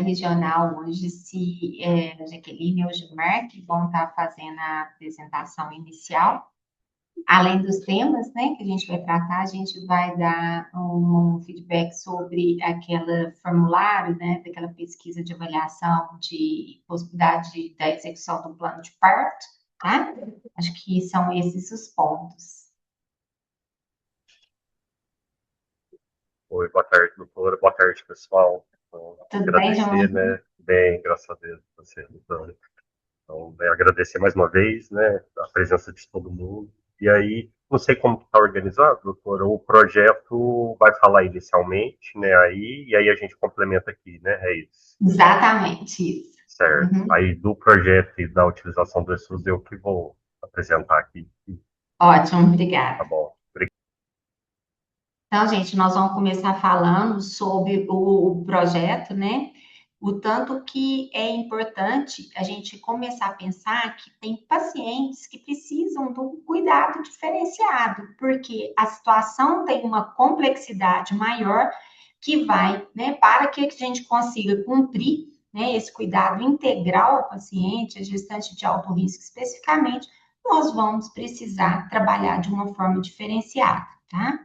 regional hoje, se a Jaqueline ou o Gilmar, que vão estar fazendo a apresentação inicial. Além dos temas, né, que a gente vai tratar, a gente vai dar um feedback sobre aquele formulário, né, daquela pesquisa de avaliação de possibilidade da execução do plano de parto, tá? Acho que são esses os pontos. Oi, boa tarde, doutora. Boa tarde, pessoal. Então, Tudo bem, agradecer, João? né? Bem, graças a Deus, você, doutora. Então, agradecer mais uma vez, né? A presença de todo mundo. E aí, não sei como está organizado, doutora. O projeto vai falar inicialmente, né? E aí a gente complementa aqui, né? É isso. Exatamente isso. Certo. Uhum. Aí do projeto e da utilização do SUS, eu que vou apresentar aqui. Ótimo, Tá obrigada. bom. Obrigado. Então, gente, nós vamos começar falando sobre o projeto, né? O tanto que é importante a gente começar a pensar que tem pacientes que precisam de um cuidado diferenciado, porque a situação tem uma complexidade maior que vai, né, para que a gente consiga cumprir, né, esse cuidado integral ao paciente, a gestante de alto risco especificamente, nós vamos precisar trabalhar de uma forma diferenciada, tá?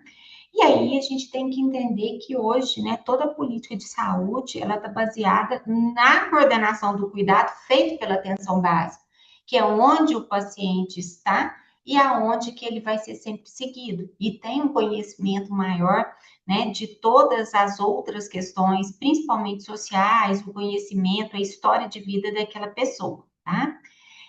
E aí a gente tem que entender que hoje, né, toda a política de saúde, ela está baseada na coordenação do cuidado feito pela atenção básica, que é onde o paciente está e aonde que ele vai ser sempre seguido. E tem um conhecimento maior, né, de todas as outras questões, principalmente sociais, o conhecimento, a história de vida daquela pessoa, tá?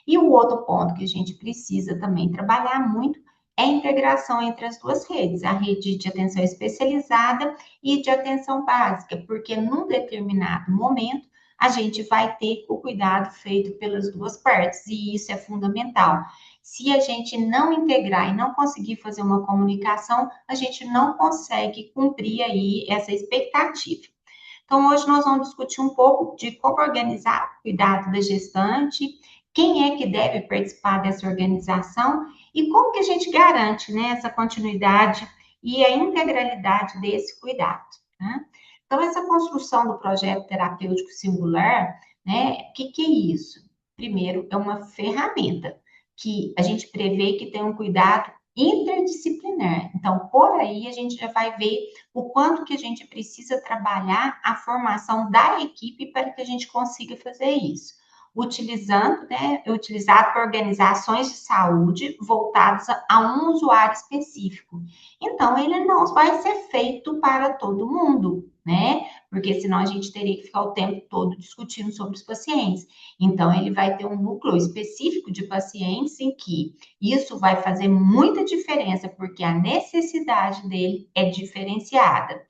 E o outro ponto que a gente precisa também trabalhar muito é a integração entre as duas redes, a rede de atenção especializada e de atenção básica, porque num determinado momento a gente vai ter o cuidado feito pelas duas partes, e isso é fundamental. Se a gente não integrar e não conseguir fazer uma comunicação, a gente não consegue cumprir aí essa expectativa. Então, hoje nós vamos discutir um pouco de como organizar o cuidado da gestante, quem é que deve participar dessa organização e como que a gente garante, né, essa continuidade e a integralidade desse cuidado, né? Então, essa construção do projeto terapêutico singular, né, o que é isso? Primeiro, é uma ferramenta que a gente prevê que tem um cuidado interdisciplinar. Então, por aí a gente já vai ver o quanto que a gente precisa trabalhar a formação da equipe para que a gente consiga fazer isso. Utilizando, né, utilizado por organizações de saúde voltadas a um usuário específico. Então, ele não vai ser feito para todo mundo, né? Porque senão a gente teria que ficar o tempo todo discutindo sobre os pacientes. Então, ele vai ter um núcleo específico de pacientes em que isso vai fazer muita diferença, porque a necessidade dele é diferenciada.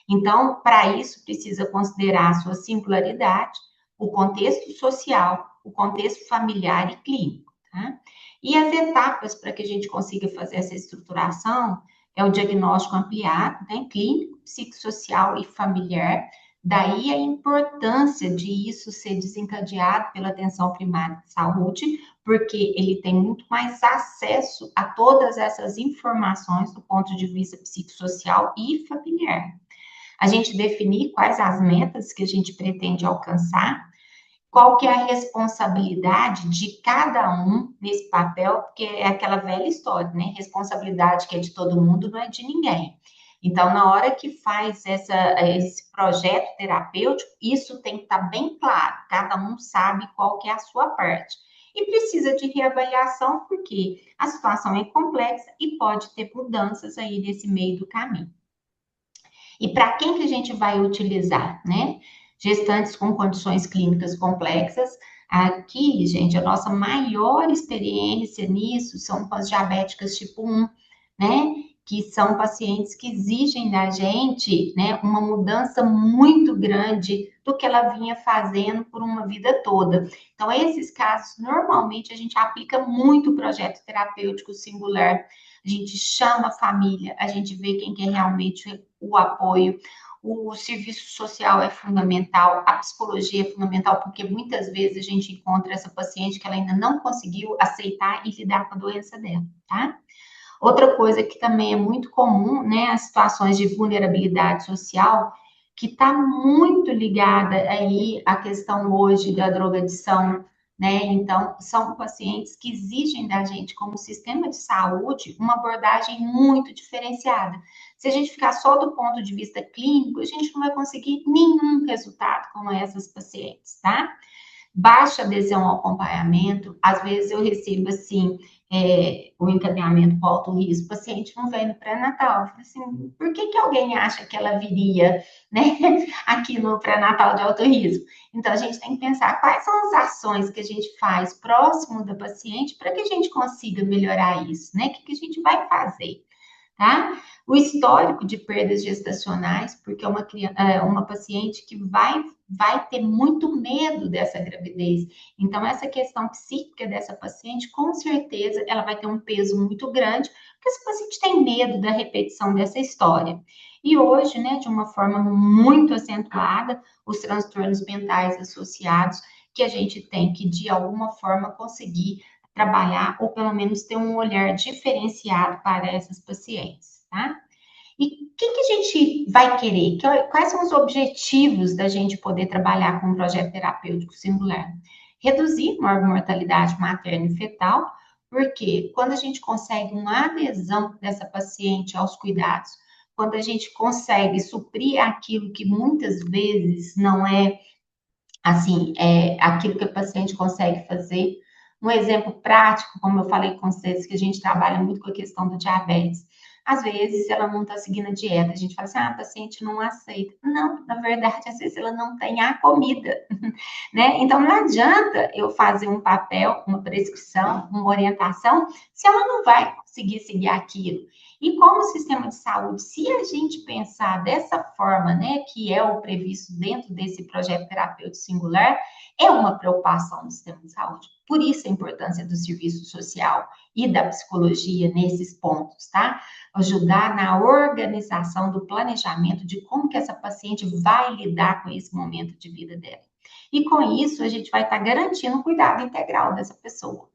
Então, para isso, precisa considerar a sua singularidade, o contexto social, o contexto familiar e clínico, tá? E as etapas para que a gente consiga fazer essa estruturação é o diagnóstico ampliado, né, clínico, psicossocial e familiar. Daí a importância de isso ser desencadeado pela atenção primária de saúde, porque ele tem muito mais acesso a todas essas informações do ponto de vista psicossocial e familiar. A gente definir quais as metas que a gente pretende alcançar, qual que é a responsabilidade de cada um nesse papel, porque é aquela velha história, né? Responsabilidade que é de todo mundo não é de ninguém. Então, na hora que faz esse projeto terapêutico, isso tem que estar bem claro, cada um sabe qual que é a sua parte. E precisa de reavaliação, porque a situação é complexa e pode ter mudanças aí nesse meio do caminho. E para quem que a gente vai utilizar, né? Gestantes com condições clínicas complexas. Aqui, gente, a nossa maior experiência nisso são com as diabéticas tipo 1, né? Que são pacientes que exigem da gente, né, uma mudança muito grande do que ela vinha fazendo por uma vida toda. Então, esses casos, normalmente, a gente aplica muito o projeto terapêutico singular. A gente chama a família, a gente vê quem quer realmente o apoio. O serviço social é fundamental, a psicologia é fundamental, porque muitas vezes a gente encontra essa paciente que ela ainda não conseguiu aceitar e lidar com a doença dela, tá? Outra coisa que também é muito comum, né, as situações de vulnerabilidade social, que está muito ligada aí à questão hoje da drogadição, né? Então, são pacientes que exigem da gente, como sistema de saúde, uma abordagem muito diferenciada. Se a gente ficar só do ponto de vista clínico, a gente não vai conseguir nenhum resultado com essas pacientes, tá? Baixa adesão ao acompanhamento, às vezes eu recebo assim, o encaminhamento para alto risco, o paciente não vem no pré-natal, eu falo assim, por que que alguém acha que ela viria, né, aqui no pré-natal de alto risco? Então, a gente tem que pensar quais são as ações que a gente faz próximo da paciente para que a gente consiga melhorar isso, né? O que que a gente vai fazer? Tá? O histórico de perdas gestacionais, porque uma paciente que vai ter muito medo dessa gravidez. Então, essa questão psíquica dessa paciente, com certeza, ela vai ter um peso muito grande, porque essa paciente tem medo da repetição dessa história. E hoje, né, de uma forma muito acentuada, os transtornos mentais associados, que a gente tem que, de alguma forma, conseguir trabalhar ou pelo menos ter um olhar diferenciado para essas pacientes, tá? E o que, que a gente vai querer? Quais são os objetivos da gente poder trabalhar com um projeto terapêutico singular? Reduzir a mortalidade materna e fetal, porque quando a gente consegue uma adesão dessa paciente aos cuidados, quando a gente consegue suprir aquilo que muitas vezes não é assim, aquilo que o paciente consegue fazer. Um exemplo prático, como eu falei com vocês, que a gente trabalha muito com a questão do diabetes. Às vezes ela não está seguindo a dieta, a gente fala assim, a paciente não aceita. Não, na verdade, às vezes ela não tem a comida, né? Então não adianta eu fazer um papel, uma prescrição, uma orientação, se ela não vai conseguir seguir aquilo. E como sistema de saúde, se a gente pensar dessa forma, né, que é o previsto dentro desse projeto terapêutico singular, é uma preocupação do sistema de saúde. Por isso a importância do serviço social e da psicologia nesses pontos, tá? Ajudar na organização do planejamento de como que essa paciente vai lidar com esse momento de vida dela. E com isso, a gente vai estar garantindo o cuidado integral dessa pessoa,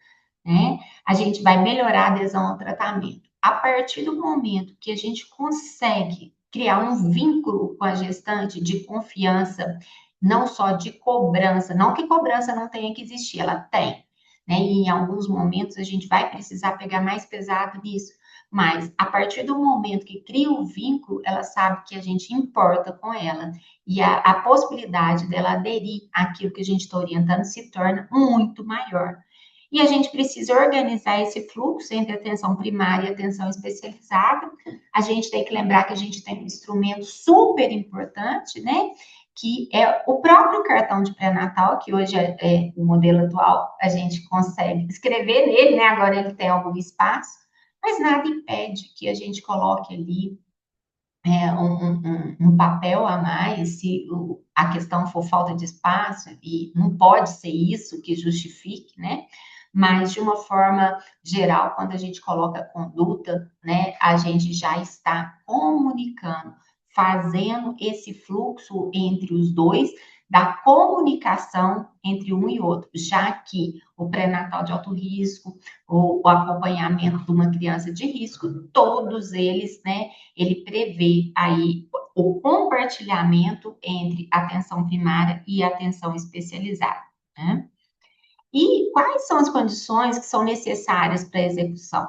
né? A gente vai melhorar a adesão ao tratamento. A partir do momento que a gente consegue criar um vínculo com a gestante de confiança, não só de cobrança, não que cobrança não tenha que existir, ela tem, né? E em alguns momentos a gente vai precisar pegar mais pesado nisso, mas a partir do momento que cria o vínculo, ela sabe que a gente importa com ela e a possibilidade dela aderir àquilo que a gente está orientando se torna muito maior. E a gente precisa organizar esse fluxo entre atenção primária e atenção especializada. A gente tem que lembrar que a gente tem um instrumento super importante, né? Que é o próprio cartão de pré-natal, que hoje é o modelo atual, a gente consegue escrever nele, né? Agora ele tem algum espaço, mas nada impede que a gente coloque ali um papel a mais, se a questão for falta de espaço, e não pode ser isso que justifique, né? Mas, de uma forma geral, quando a gente coloca a conduta, né, a gente já está comunicando, fazendo esse fluxo entre os dois, da comunicação entre um e outro, já que o pré-natal de alto risco, o acompanhamento de uma criança de risco, todos eles, né, ele prevê aí o compartilhamento entre atenção primária e atenção especializada, né? E quais são as condições que são necessárias para a execução?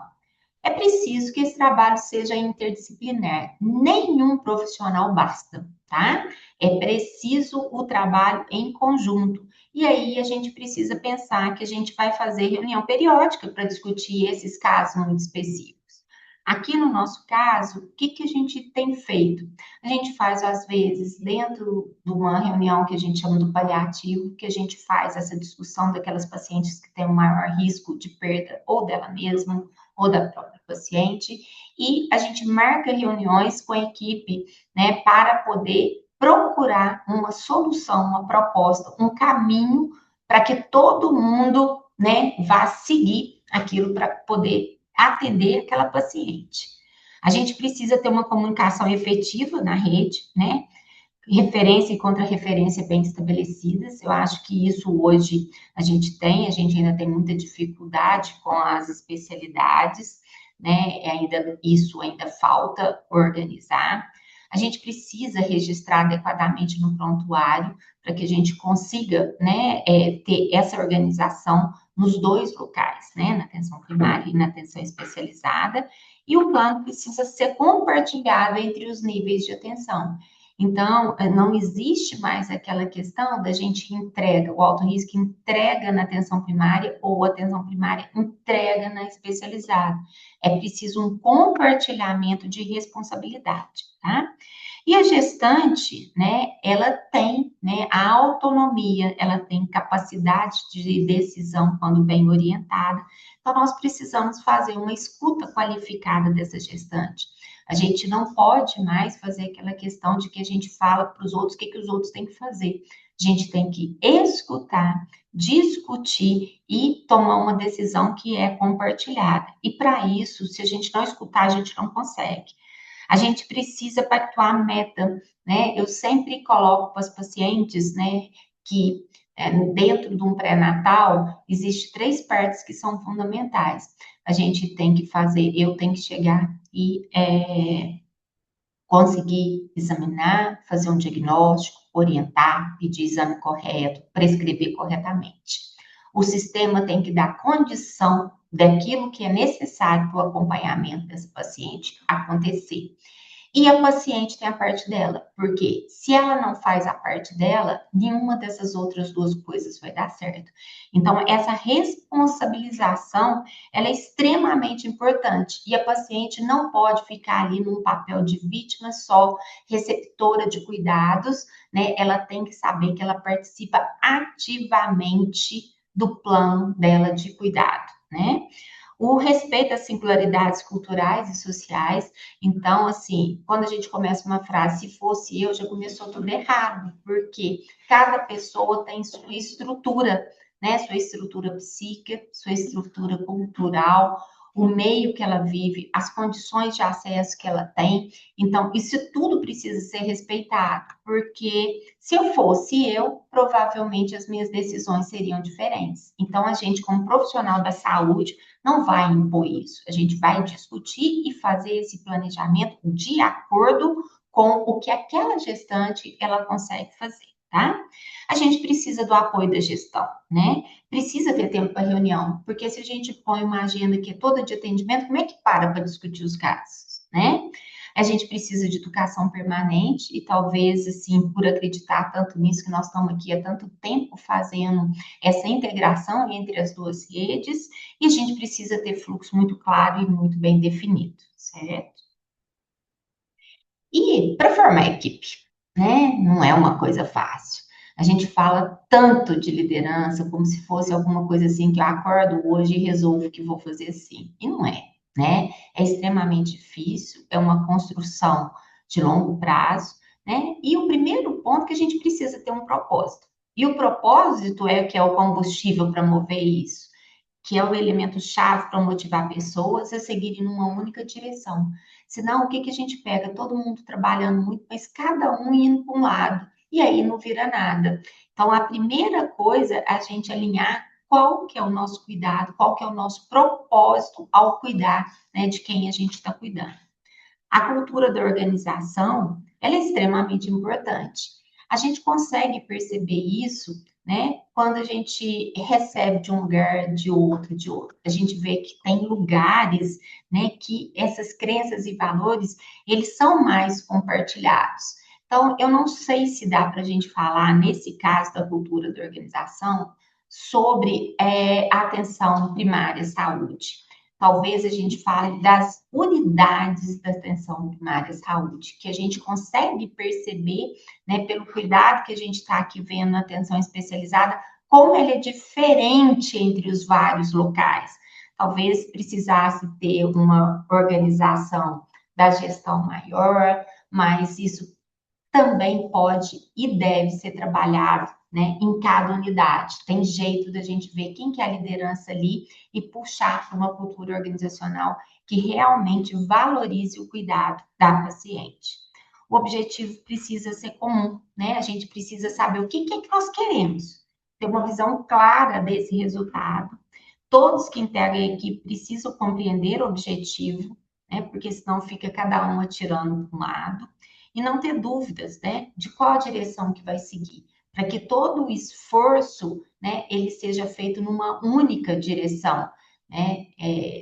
É preciso que esse trabalho seja interdisciplinar. Nenhum profissional basta, tá? É preciso o trabalho em conjunto. E aí a gente precisa pensar que a gente vai fazer reunião periódica para discutir esses casos muito específicos. Aqui no nosso caso, o que, que a gente tem feito? A gente faz, às vezes, dentro de uma reunião que a gente chama do paliativo, que a gente faz essa discussão daquelas pacientes que têm um maior risco de perda ou dela mesma, ou da própria paciente, e a gente marca reuniões com a equipe, né, para poder procurar uma solução, uma proposta, um caminho para que todo mundo, né, vá seguir aquilo para poder atender aquela paciente. A gente precisa ter uma comunicação efetiva na rede, né? Referência e contra-referência bem estabelecidas. Eu acho que isso hoje a gente ainda tem muita dificuldade com as especialidades, né? Isso ainda falta organizar. a gente precisa registrar adequadamente no prontuário para que a gente consiga, né, ter essa organização nos dois locais, né, na atenção primária e na atenção especializada, e o plano precisa ser compartilhado entre os níveis de atenção. Então, não existe mais aquela questão da gente entrega, o alto risco entrega na atenção primária ou a atenção primária entrega na especializada. É preciso um compartilhamento de responsabilidade, tá? E a gestante, né, ela tem, né, a autonomia, ela tem capacidade de decisão quando bem orientada. Então, nós precisamos fazer uma escuta qualificada dessa gestante. A gente não pode mais fazer aquela questão de que a gente fala para os outros o que os outros têm que fazer. A gente tem que escutar, discutir e tomar uma decisão que é compartilhada. E para isso, se a gente não escutar, a gente não consegue. A gente precisa pactuar a meta, né? Eu sempre coloco para as pacientes, né, que dentro de um pré-natal, existe três partes que são fundamentais. A gente tem que fazer, eu tenho que chegar e conseguir examinar, fazer um diagnóstico, orientar, pedir exame correto, prescrever corretamente. O sistema tem que dar condição daquilo que é necessário para o acompanhamento desse paciente acontecer. E a paciente tem a parte dela, porque se ela não faz a parte dela, nenhuma dessas outras duas coisas vai dar certo. Então, essa responsabilização, ela é extremamente importante e a paciente não pode ficar ali num papel de vítima só, receptora de cuidados, né? Ela tem que saber que ela participa ativamente do plano dela de cuidado, né? O respeito às singularidades culturais e sociais. Então, assim, quando a gente começa uma frase, se fosse eu, já começou tudo errado, porque cada pessoa tem sua estrutura, né? Sua estrutura psíquica, sua estrutura cultural, o meio que ela vive, as condições de acesso que ela tem. Então, isso tudo precisa ser respeitado, porque se eu fosse eu, provavelmente as minhas decisões seriam diferentes. Então, a gente, como profissional da saúde, não vai impor isso. A gente vai discutir e fazer esse planejamento de acordo com o que aquela gestante ela consegue fazer, tá? A gente precisa do apoio da gestão, né? Precisa ter tempo para reunião, porque se a gente põe uma agenda que é toda de atendimento, como é que para discutir os casos, né? A gente precisa de educação permanente e talvez, assim, por acreditar tanto nisso que nós estamos aqui há tanto tempo fazendo essa integração entre as duas redes, e a gente precisa ter fluxo muito claro e muito bem definido, certo? E para formar equipe, né? Não é uma coisa fácil. A gente fala tanto de liderança como se fosse alguma coisa assim que eu acordo hoje e resolvo que vou fazer assim. E não é, né? É extremamente difícil, é uma construção de longo prazo, né? E o primeiro ponto é que a gente precisa ter um propósito. E o propósito é que é o combustível para mover isso, que é o elemento chave para motivar pessoas a seguirem numa única direção. Senão, o que que a gente pega? Todo mundo trabalhando muito, mas cada um indo para um lado, e aí não vira nada. Então, a primeira coisa é a gente alinhar qual que é o nosso cuidado, qual que é o nosso propósito ao cuidar, né, de quem a gente está cuidando. A cultura da organização, ela é extremamente importante. A gente consegue perceber isso, né, quando a gente recebe de um lugar, de outro, de outro. A gente vê que tem lugares, né, que essas crenças e valores, eles são mais compartilhados. Então, eu não sei se dá para a gente falar, nesse caso da cultura da organização, sobre a atenção primária à saúde. Talvez a gente fale das unidades da atenção primária à saúde, que a gente consegue perceber, né, pelo cuidado que a gente está aqui vendo na atenção especializada, como ele é diferente entre os vários locais. Talvez precisasse ter uma organização da gestão maior, mas isso também pode e deve ser trabalhado, né, em cada unidade. Tem jeito da gente ver quem que é a liderança ali e puxar para uma cultura organizacional que realmente valorize o cuidado da paciente. O objetivo precisa ser comum, né? A gente precisa saber o que é que nós queremos, ter uma visão clara desse resultado. Todos que integram a equipe precisam compreender o objetivo, né? Porque senão fica cada um atirando para um lado e não ter dúvidas, né, de qual a direção que vai seguir, para que todo o esforço, né, ele seja feito numa única direção, né?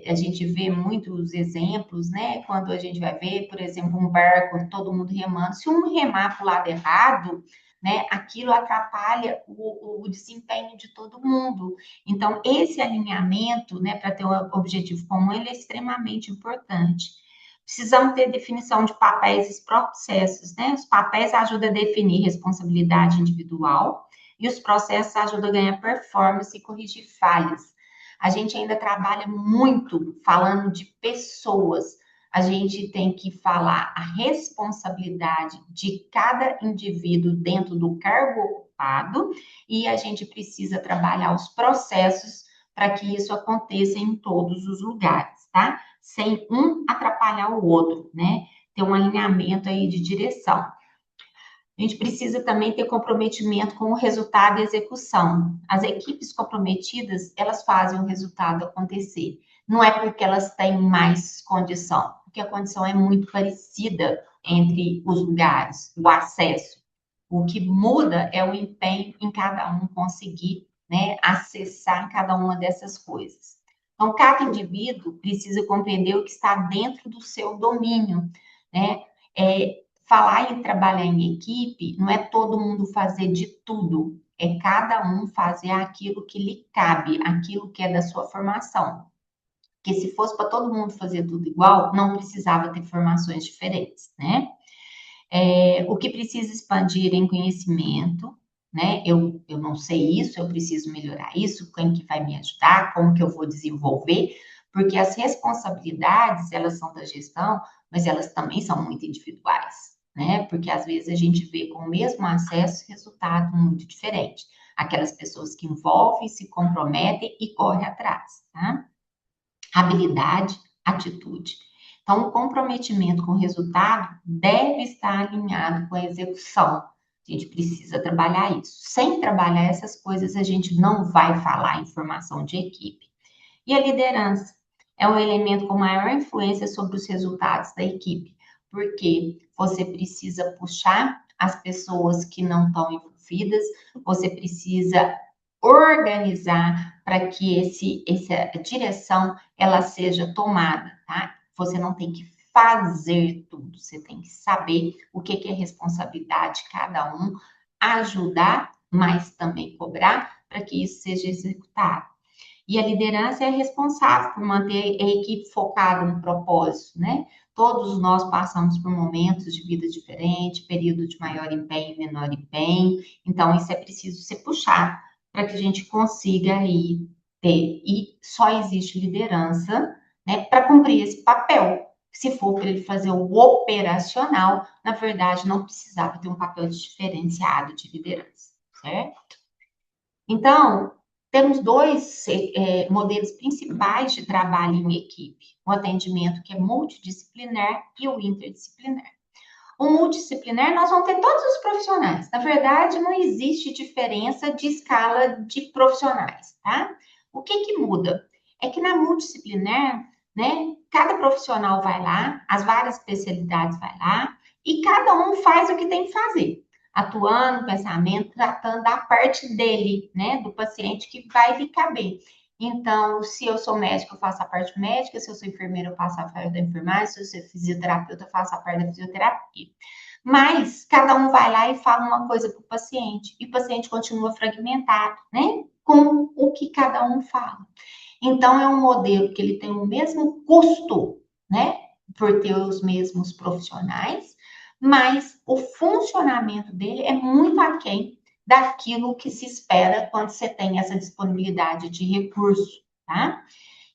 A gente vê muitos exemplos, né? Quando a gente vai ver, por exemplo, um barco, todo mundo remando, se um remar para o lado errado, né, aquilo atrapalha o desempenho de todo mundo. Então, esse alinhamento, né, para ter um objetivo comum, ele é extremamente importante. Precisamos ter definição de papéis e processos, né? Os papéis ajudam a definir responsabilidade individual e os processos ajudam a ganhar performance e corrigir falhas. A gente ainda trabalha muito falando de pessoas. A gente tem que falar a responsabilidade de cada indivíduo dentro do cargo ocupado e a gente precisa trabalhar os processos para que isso aconteça em todos os lugares, tá? Sem um atrapalhar o outro, né? Ter um alinhamento aí de direção. A gente precisa também ter comprometimento com o resultado e execução. As equipes comprometidas, elas fazem o resultado acontecer. Não é porque elas têm mais condição, porque a condição é muito parecida entre os lugares, o acesso. O que muda é o empenho em cada um conseguir, né, acessar cada uma dessas coisas. Então, cada indivíduo precisa compreender o que está dentro do seu domínio, né? Falar em trabalhar em equipe não é todo mundo fazer de tudo, é cada um fazer aquilo que lhe cabe, aquilo que é da sua formação. Porque se fosse para todo mundo fazer tudo igual, não precisava ter formações diferentes, né? O que precisa expandir em conhecimento, né? Eu não sei isso, eu preciso melhorar isso, quem que vai me ajudar, como que eu vou desenvolver, porque as responsabilidades, elas são da gestão, mas elas também são muito individuais, né? Porque às vezes a gente vê com o mesmo acesso resultado muito diferente. Aquelas pessoas que envolvem, se comprometem e correm atrás, tá? Habilidade, atitude. Então, o comprometimento com o resultado deve estar alinhado com a execução. A gente precisa trabalhar isso. Sem trabalhar essas coisas, a gente não vai falar em formação de equipe. E a liderança é um elemento com maior influência sobre os resultados da equipe, porque você precisa puxar as pessoas que não estão envolvidas, você precisa organizar para que essa direção ela seja tomada, tá? Você não tem que fazer tudo, você tem que saber o que é responsabilidade de cada um, ajudar, mas também cobrar para que isso seja executado. E a liderança é responsável por manter a equipe focada no propósito, né? Todos nós passamos por momentos de vida diferentes, período de maior empenho e menor empenho, então isso é preciso ser puxado para que a gente consiga aí ter. E só existe liderança, né, para cumprir esse papel. Se for para ele fazer o operacional, na verdade, não precisava ter um papel diferenciado de liderança, certo? Então, temos dois modelos principais de trabalho em equipe: o atendimento que é multidisciplinar e o interdisciplinar. O multidisciplinar, nós vamos ter todos os profissionais. Na verdade, não existe diferença de escala de profissionais, tá? O que que muda? É que na multidisciplinar, né, cada profissional vai lá, as várias especialidades vai lá, e cada um faz o que tem que fazer, atuando, pensamento, tratando da parte dele, né, do paciente que vai lhe caber. Então, se eu sou médica, eu faço a parte médica, se eu sou enfermeira, eu faço a parte da enfermagem, se eu sou fisioterapeuta, eu faço a parte da fisioterapia. Mas cada um vai lá e fala uma coisa para o paciente, e o paciente continua fragmentado, né? Com o que cada um fala. Então, é um modelo que ele tem o mesmo custo, né? Por ter os mesmos profissionais, mas o funcionamento dele é muito aquém daquilo que se espera quando você tem essa disponibilidade de recurso, tá?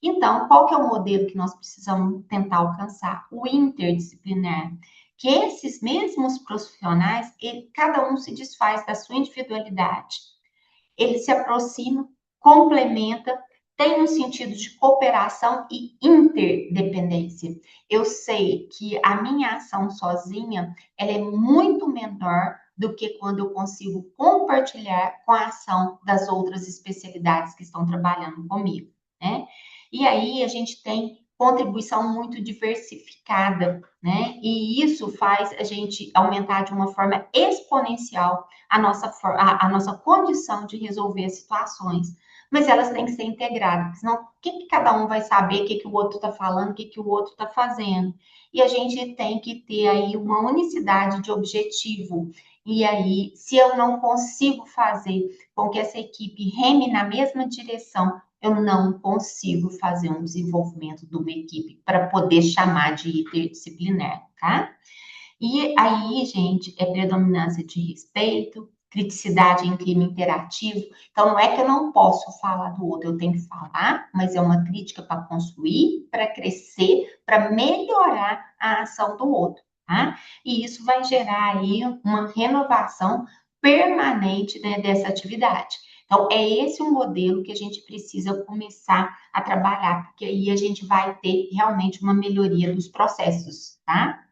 Então, qual que é o modelo que nós precisamos tentar alcançar? O interdisciplinar, que esses mesmos profissionais, cada um se desfaz da sua individualidade, ele se aproxima, complementa, tem um sentido de cooperação e interdependência. Eu sei que a minha ação sozinha, ela é muito menor do que quando eu consigo compartilhar com a ação das outras especialidades que estão trabalhando comigo, né? E aí a gente tem contribuição muito diversificada, né? E isso faz a gente aumentar de uma forma exponencial a nossa condição de resolver situações. Mas elas têm que ser integradas, senão o que, que cada um vai saber, o que, que o outro está falando, o que, que o outro está fazendo. E a gente tem que ter aí uma unicidade de objetivo. E aí, se eu não consigo fazer com que essa equipe reme na mesma direção, eu não consigo fazer um desenvolvimento de uma equipe para poder chamar de interdisciplinar, tá? E aí, gente, é predominância de respeito, criticidade em clima interativo. Então, não é que eu não posso falar do outro, eu tenho que falar, mas é uma crítica para construir, para crescer, para melhorar a ação do outro, tá? E isso vai gerar aí uma renovação permanente, né, dessa atividade. Então, é esse o modelo que a gente precisa começar a trabalhar, porque aí a gente vai ter realmente uma melhoria dos processos, tá?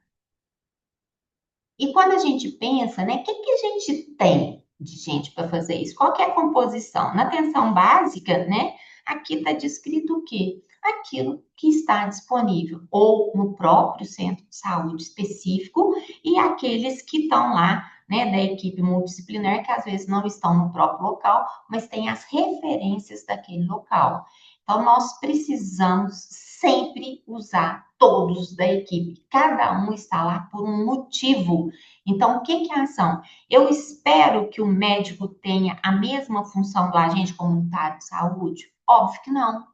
E quando a gente pensa, né, o que, que a gente tem de gente para fazer isso? Qual que é a composição? Na atenção básica, né, aqui está descrito o quê? Aquilo que está disponível, ou no próprio centro de saúde específico, e aqueles que estão lá, né, da equipe multidisciplinar, que às vezes não estão no próprio local, mas têm as referências daquele local. Então, nós precisamos sempre usar todos da equipe. Cada um está lá por um motivo. Então, o que é a ação? Eu espero que o médico tenha a mesma função do agente comunitário de saúde? Óbvio que não,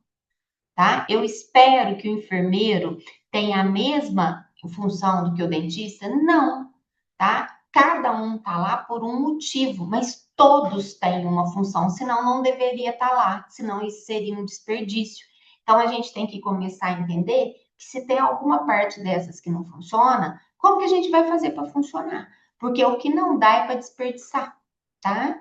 tá? Eu espero que o enfermeiro tenha a mesma função do que o dentista? Não, tá? Cada um tá lá por um motivo, mas todos têm uma função, senão não deveria estar lá, senão isso seria um desperdício. Então a gente tem que começar a entender que se tem alguma parte dessas que não funciona, como que a gente vai fazer para funcionar? Porque o que não dá é para desperdiçar, tá?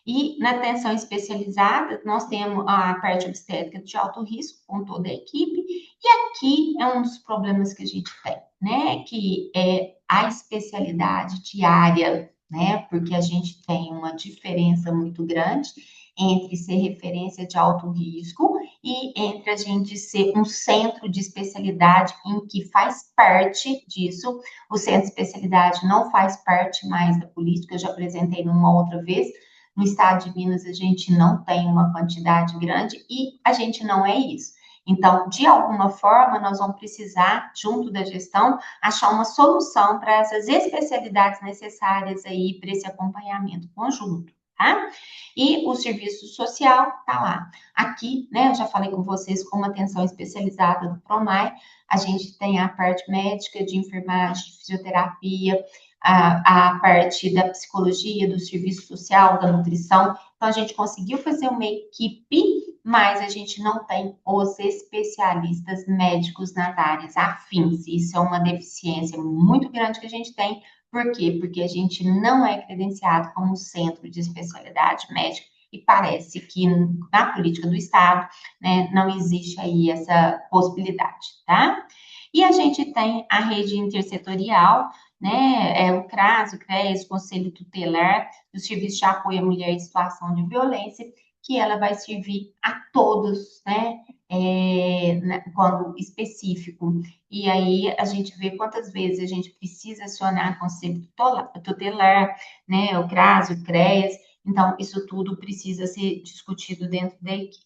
E na atenção especializada, nós temos a parte obstétrica de alto risco com toda a equipe, e aqui é um dos problemas que a gente tem, né? Que é a especialidade diária, né? Porque a gente tem uma diferença muito grande entre ser referência de alto risco e entre a gente ser um centro de especialidade em que faz parte disso. O centro de especialidade não faz parte mais da política, eu já apresentei numa outra vez. No estado de Minas, a gente não tem uma quantidade grande e a gente não é isso. Então, de alguma forma, nós vamos precisar, junto da gestão, achar uma solução para essas especialidades necessárias aí para esse acompanhamento conjunto, tá? E o serviço social tá lá. Aqui, né, eu já falei com vocês, como atenção especializada do PROMAI, a gente tem a parte médica, de enfermagem, de fisioterapia, a parte da psicologia, do serviço social, da nutrição. Então, a gente conseguiu fazer uma equipe, mas a gente não tem os especialistas médicos nas áreas afins. Isso é uma deficiência muito grande que a gente tem. Por quê? Porque a gente não é credenciado como centro de especialidade médica e parece que na política do Estado, né, não existe aí essa possibilidade, tá? E a gente tem a rede intersetorial, né, o CRAS, o CREAS, o Conselho Tutelar, o Serviço de Apoio à Mulher em Situação de Violência, que ela vai servir a todos, né, quando específico. E aí a gente vê quantas vezes a gente precisa acionar o Conselho Tutelar, né, o CRAS, o CREAS, então isso tudo precisa ser discutido dentro da equipe.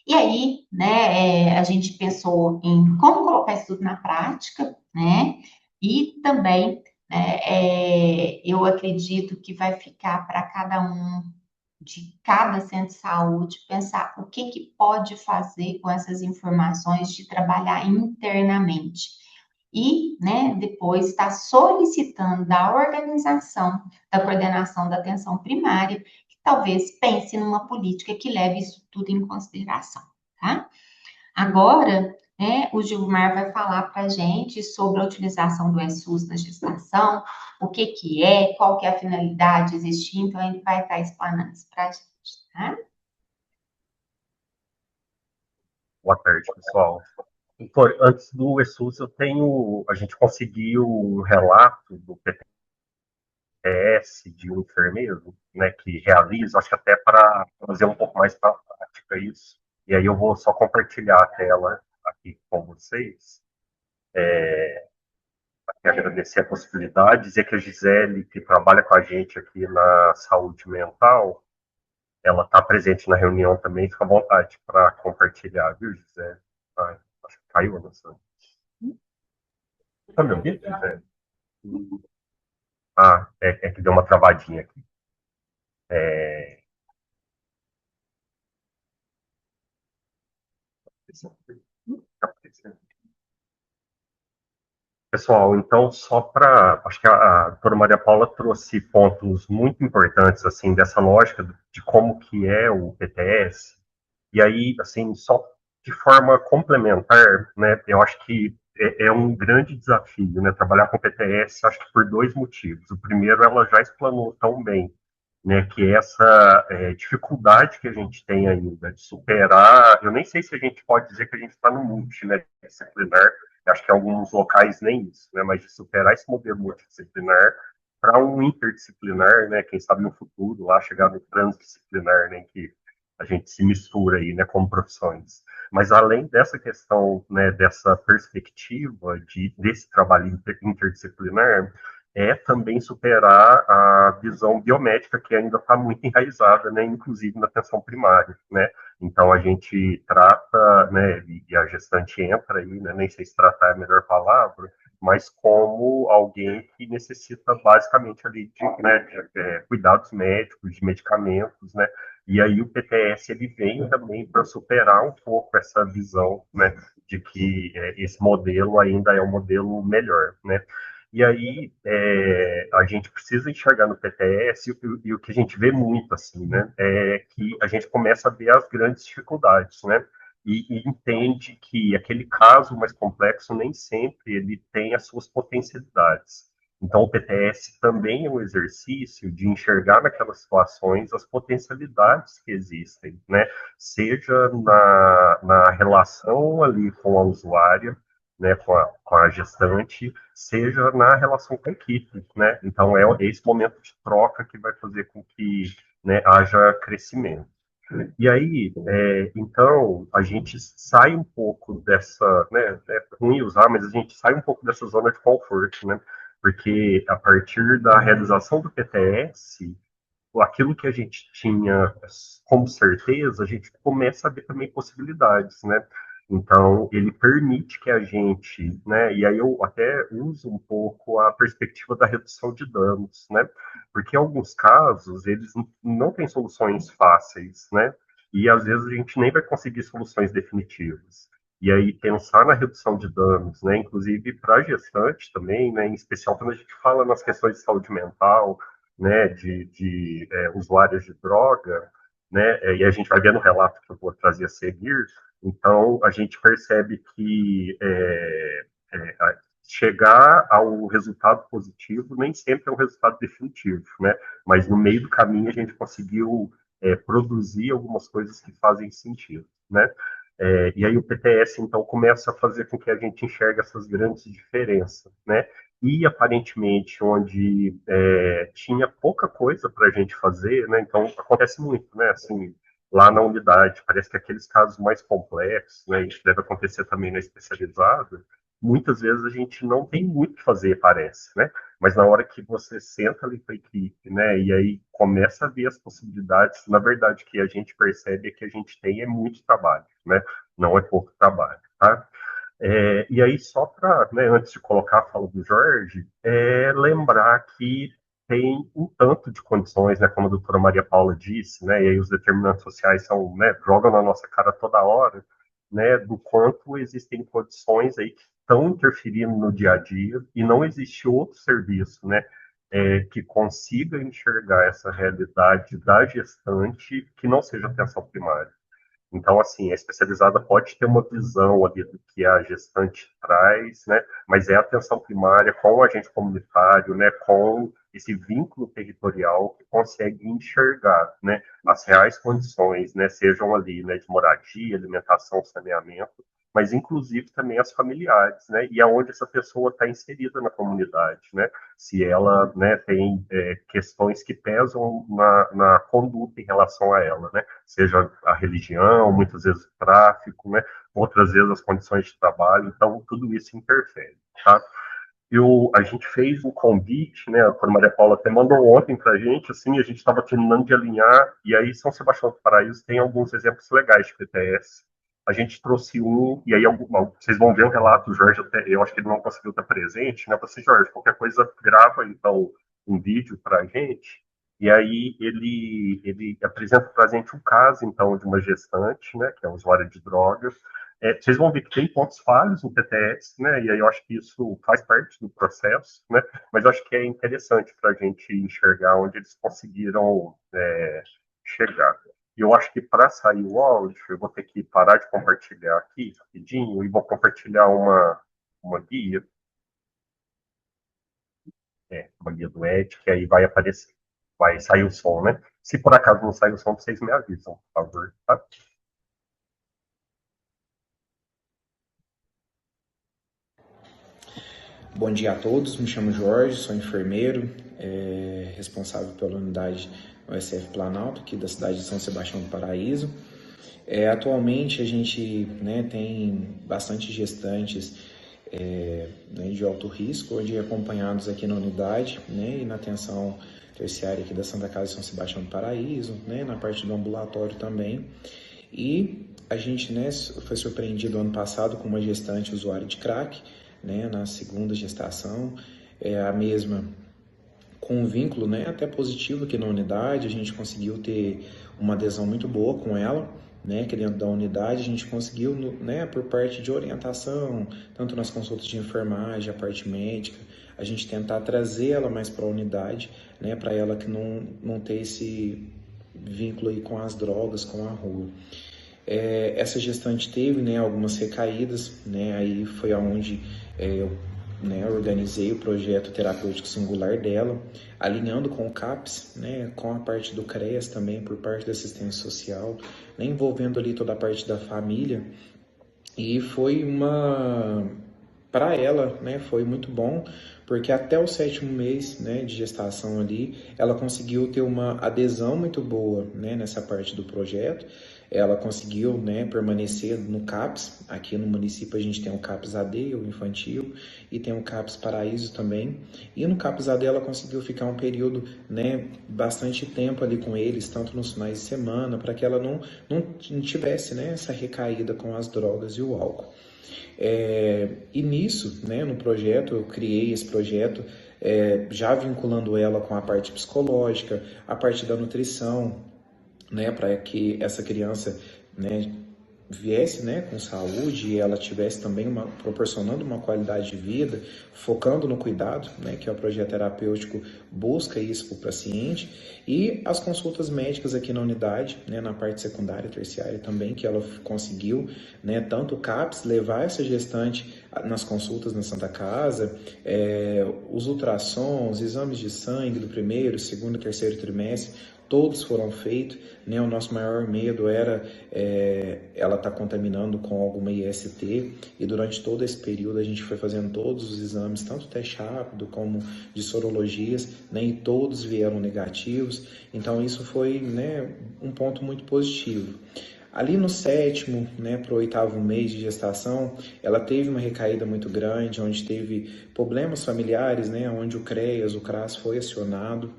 E aí, né, a gente pensou em como colocar isso tudo na prática, né? E também, né, eu acredito que vai ficar para cada um de cada centro de saúde pensar o que que pode fazer com essas informações de trabalhar internamente. E, né, depois está solicitando da organização, da coordenação da atenção primária, que talvez pense numa política que leve isso tudo em consideração, tá? Agora, né, o Gilmar vai falar para a gente sobre a utilização do ESUS na gestação, o que que é, qual que é a finalidade existir, então ele vai estar explanando isso para a gente, tá? Boa tarde, pessoal. Antes do ESUS, a gente conseguiu um relato do PTS de um enfermeiro, né, que realiza, acho que até para fazer um pouco mais para a prática isso. E aí eu vou só compartilhar a tela aqui com vocês. Quero agradecer a possibilidade, dizer que a Gisele, que trabalha com a gente aqui na saúde mental, ela está presente na reunião também, fica à vontade para compartilhar, viu, Gisele? Ai, acho que caiu a noção. Está me ouvindo, Gisele? Ah, é que deu uma travadinha aqui. É... Pessoal, então, só para. Acho que a doutora Maria Paula trouxe pontos muito importantes, assim, dessa lógica de como que é o PTS. E aí, assim, só de forma complementar, né, eu acho que é um grande desafio, né, trabalhar com PTS, acho que por dois motivos. O primeiro, ela já explanou tão bem, né, que é essa dificuldade que a gente tem ainda de superar, eu nem sei se a gente pode dizer que a gente está no multi, né, disciplinar, acho que em alguns locais nem isso, né, mas de superar esse modelo multidisciplinar para um interdisciplinar, né, quem sabe no futuro, lá chegar no transdisciplinar, né, que a gente se mistura aí, né, como profissões. Mas além dessa questão, né, dessa perspectiva desse trabalho interdisciplinar, é também superar a visão biomédica que ainda está muito enraizada, né, inclusive na atenção primária, né. Então a gente trata, né, e a gestante entra aí, né, nem sei se tratar é a melhor palavra, mas como alguém que necessita basicamente ali de, né, de cuidados médicos, de medicamentos, né, e aí o PTS ele vem também para superar um pouco essa visão, né, de que esse modelo ainda é um modelo melhor, né. E aí a gente precisa enxergar no PTS e o que a gente vê muito assim, né, é que a gente começa a ver as grandes dificuldades, né, e entende que aquele caso mais complexo nem sempre ele tem as suas potencialidades. Então, o PTS também é um exercício de enxergar naquelas situações as potencialidades que existem, né? Seja na relação ali com a usuária, né, com a gestante, seja na relação com a equipe, né? Então, é esse momento de troca que vai fazer com que, né, haja crescimento. E aí, então, a gente sai um pouco dessa, né, é ruim usar, mas a gente sai um pouco dessa zona de conforto, né? Porque a partir da realização do PTS, aquilo que a gente tinha como certeza, a gente começa a ver também possibilidades, né? Então, ele permite que a gente, né? E aí eu até uso um pouco a perspectiva da redução de danos, né? Porque em alguns casos, eles não têm soluções fáceis, né? E às vezes a gente nem vai conseguir soluções definitivas. E aí pensar na redução de danos, né? Inclusive para a gestante também, né? Em especial quando a gente fala nas questões de saúde mental, né, usuários de droga, né, e a gente vai ver no relato que eu vou trazer a seguir, então a gente percebe que chegar ao resultado positivo nem sempre é um resultado definitivo, né, mas no meio do caminho a gente conseguiu produzir algumas coisas que fazem sentido, né. E aí o PTS, então, começa a fazer com que a gente enxergue essas grandes diferenças, né? E, aparentemente, onde tinha pouca coisa para a gente fazer, né? Então, acontece muito, né? Assim, lá na unidade, parece que aqueles casos mais complexos, né? Isso deve acontecer também na especializada, muitas vezes a gente não tem muito o que fazer, parece, né? Mas na hora que você senta ali com a equipe, né, e aí começa a ver as possibilidades, na verdade, o que a gente percebe é que a gente tem é muito trabalho, né? Não é pouco trabalho, tá? E aí, só para, né, antes de colocar a fala do Jorge, lembrar que tem um tanto de condições, né, como a doutora Maria Paula disse, né, e aí os determinantes sociais são, né, jogam na nossa cara toda hora, né, do quanto existem condições aí que estão interferindo no dia a dia e não existe outro serviço, né, que consiga enxergar essa realidade da gestante que não seja atenção primária. Então, assim, a especializada pode ter uma visão ali do que a gestante traz, né? Mas é a atenção primária com o agente comunitário, né? Com esse vínculo territorial que consegue enxergar, né? As reais condições, né? Sejam ali, né? De moradia, alimentação, saneamento, mas inclusive também as familiares, né? E aonde essa pessoa está inserida na comunidade, né? Se ela, né, tem questões que pesam na conduta em relação a ela, né? Seja a religião, muitas vezes o tráfico, né? Outras vezes as condições de trabalho, então tudo isso interfere, tá? A gente fez um convite, né? A Maria Paula até mandou ontem para a gente, assim, a gente estava terminando de alinhar, e aí São Sebastião do Paraíso tem alguns exemplos legais de PTS. A gente trouxe um, e aí vocês vão ver o relato, o Jorge, eu acho que ele não conseguiu estar presente, né? Você, Jorge, qualquer coisa, grava, então, um vídeo para a gente, e aí ele apresenta para a gente um caso, então, de uma gestante, né? Que é usuária de drogas, vocês vão ver que tem pontos falhos no PTS, né? E aí eu acho que isso faz parte do processo, né? Mas eu acho que é interessante para a gente enxergar onde eles conseguiram chegar. E eu acho que para sair o áudio, eu vou ter que parar de compartilhar aqui rapidinho e vou compartilhar uma guia, uma guia do Ed, que aí vai aparecer, vai sair o som, né? Se por acaso não sair o som, vocês me avisam, por favor, tá? Bom dia a todos, me chamo Jorge, sou enfermeiro, responsável pela unidade USF Planalto, aqui da cidade de São Sebastião do Paraíso. Atualmente a gente, né, tem bastante gestantes né, de alto risco, onde acompanhados aqui na unidade, né, e na atenção terciária aqui da Santa Casa de São Sebastião do Paraíso, né, na parte do ambulatório também. E a gente, né, foi surpreendido ano passado com uma gestante usuária de crack, né, na segunda gestação, a mesma com um vínculo, né, até positivo aqui na unidade. A gente conseguiu ter uma adesão muito boa com ela, né, que dentro da unidade a gente conseguiu, né, por parte de orientação, tanto nas consultas de enfermagem, a parte médica, a gente tentar trazer ela mais para a unidade, né, para ela que não ter esse vínculo aí com as drogas, com a rua. Essa gestante teve, né, algumas recaídas, né, aí foi aonde eu, né, organizei o projeto terapêutico singular dela, alinhando com o CAPS, né, com a parte do CREAS também, por parte da assistência social, né, envolvendo ali toda a parte da família. E foi para ela, né, foi muito bom, porque até o 7º mês, né, de gestação ali, ela conseguiu ter uma adesão muito boa, né, nessa parte do projeto. Ela conseguiu, né, permanecer no CAPS. Aqui no município a gente tem o CAPS AD, o infantil, e tem o CAPS Paraíso também. E no CAPS AD ela conseguiu ficar um período, né, bastante tempo ali com eles, tanto nos finais de semana, para que ela não tivesse, né, essa recaída com as drogas e o álcool. E nisso, né, no projeto, eu criei esse projeto já vinculando ela com a parte psicológica, a parte da nutrição, né, para que essa criança, né, viesse, né, com saúde e ela tivesse também proporcionando uma qualidade de vida, focando no cuidado, né, que é o projeto terapêutico busca isso para o paciente, e as consultas médicas aqui na unidade, né, na parte secundária e terciária também, que ela conseguiu, né, tanto o CAPS levar essa gestante nas consultas na Santa Casa, os ultrassons, exames de sangue do primeiro, segundo e terceiro trimestre, todos foram feitos, né? O nosso maior medo era ela estar contaminando com alguma IST, e durante todo esse período a gente foi fazendo todos os exames, tanto teste rápido como de sorologias, né? E todos vieram negativos, então isso foi, né, um ponto muito positivo. Ali no 7º, né, para o 8º mês de gestação, ela teve uma recaída muito grande, onde teve problemas familiares, né, onde o CREAS, o CRAS foi acionado.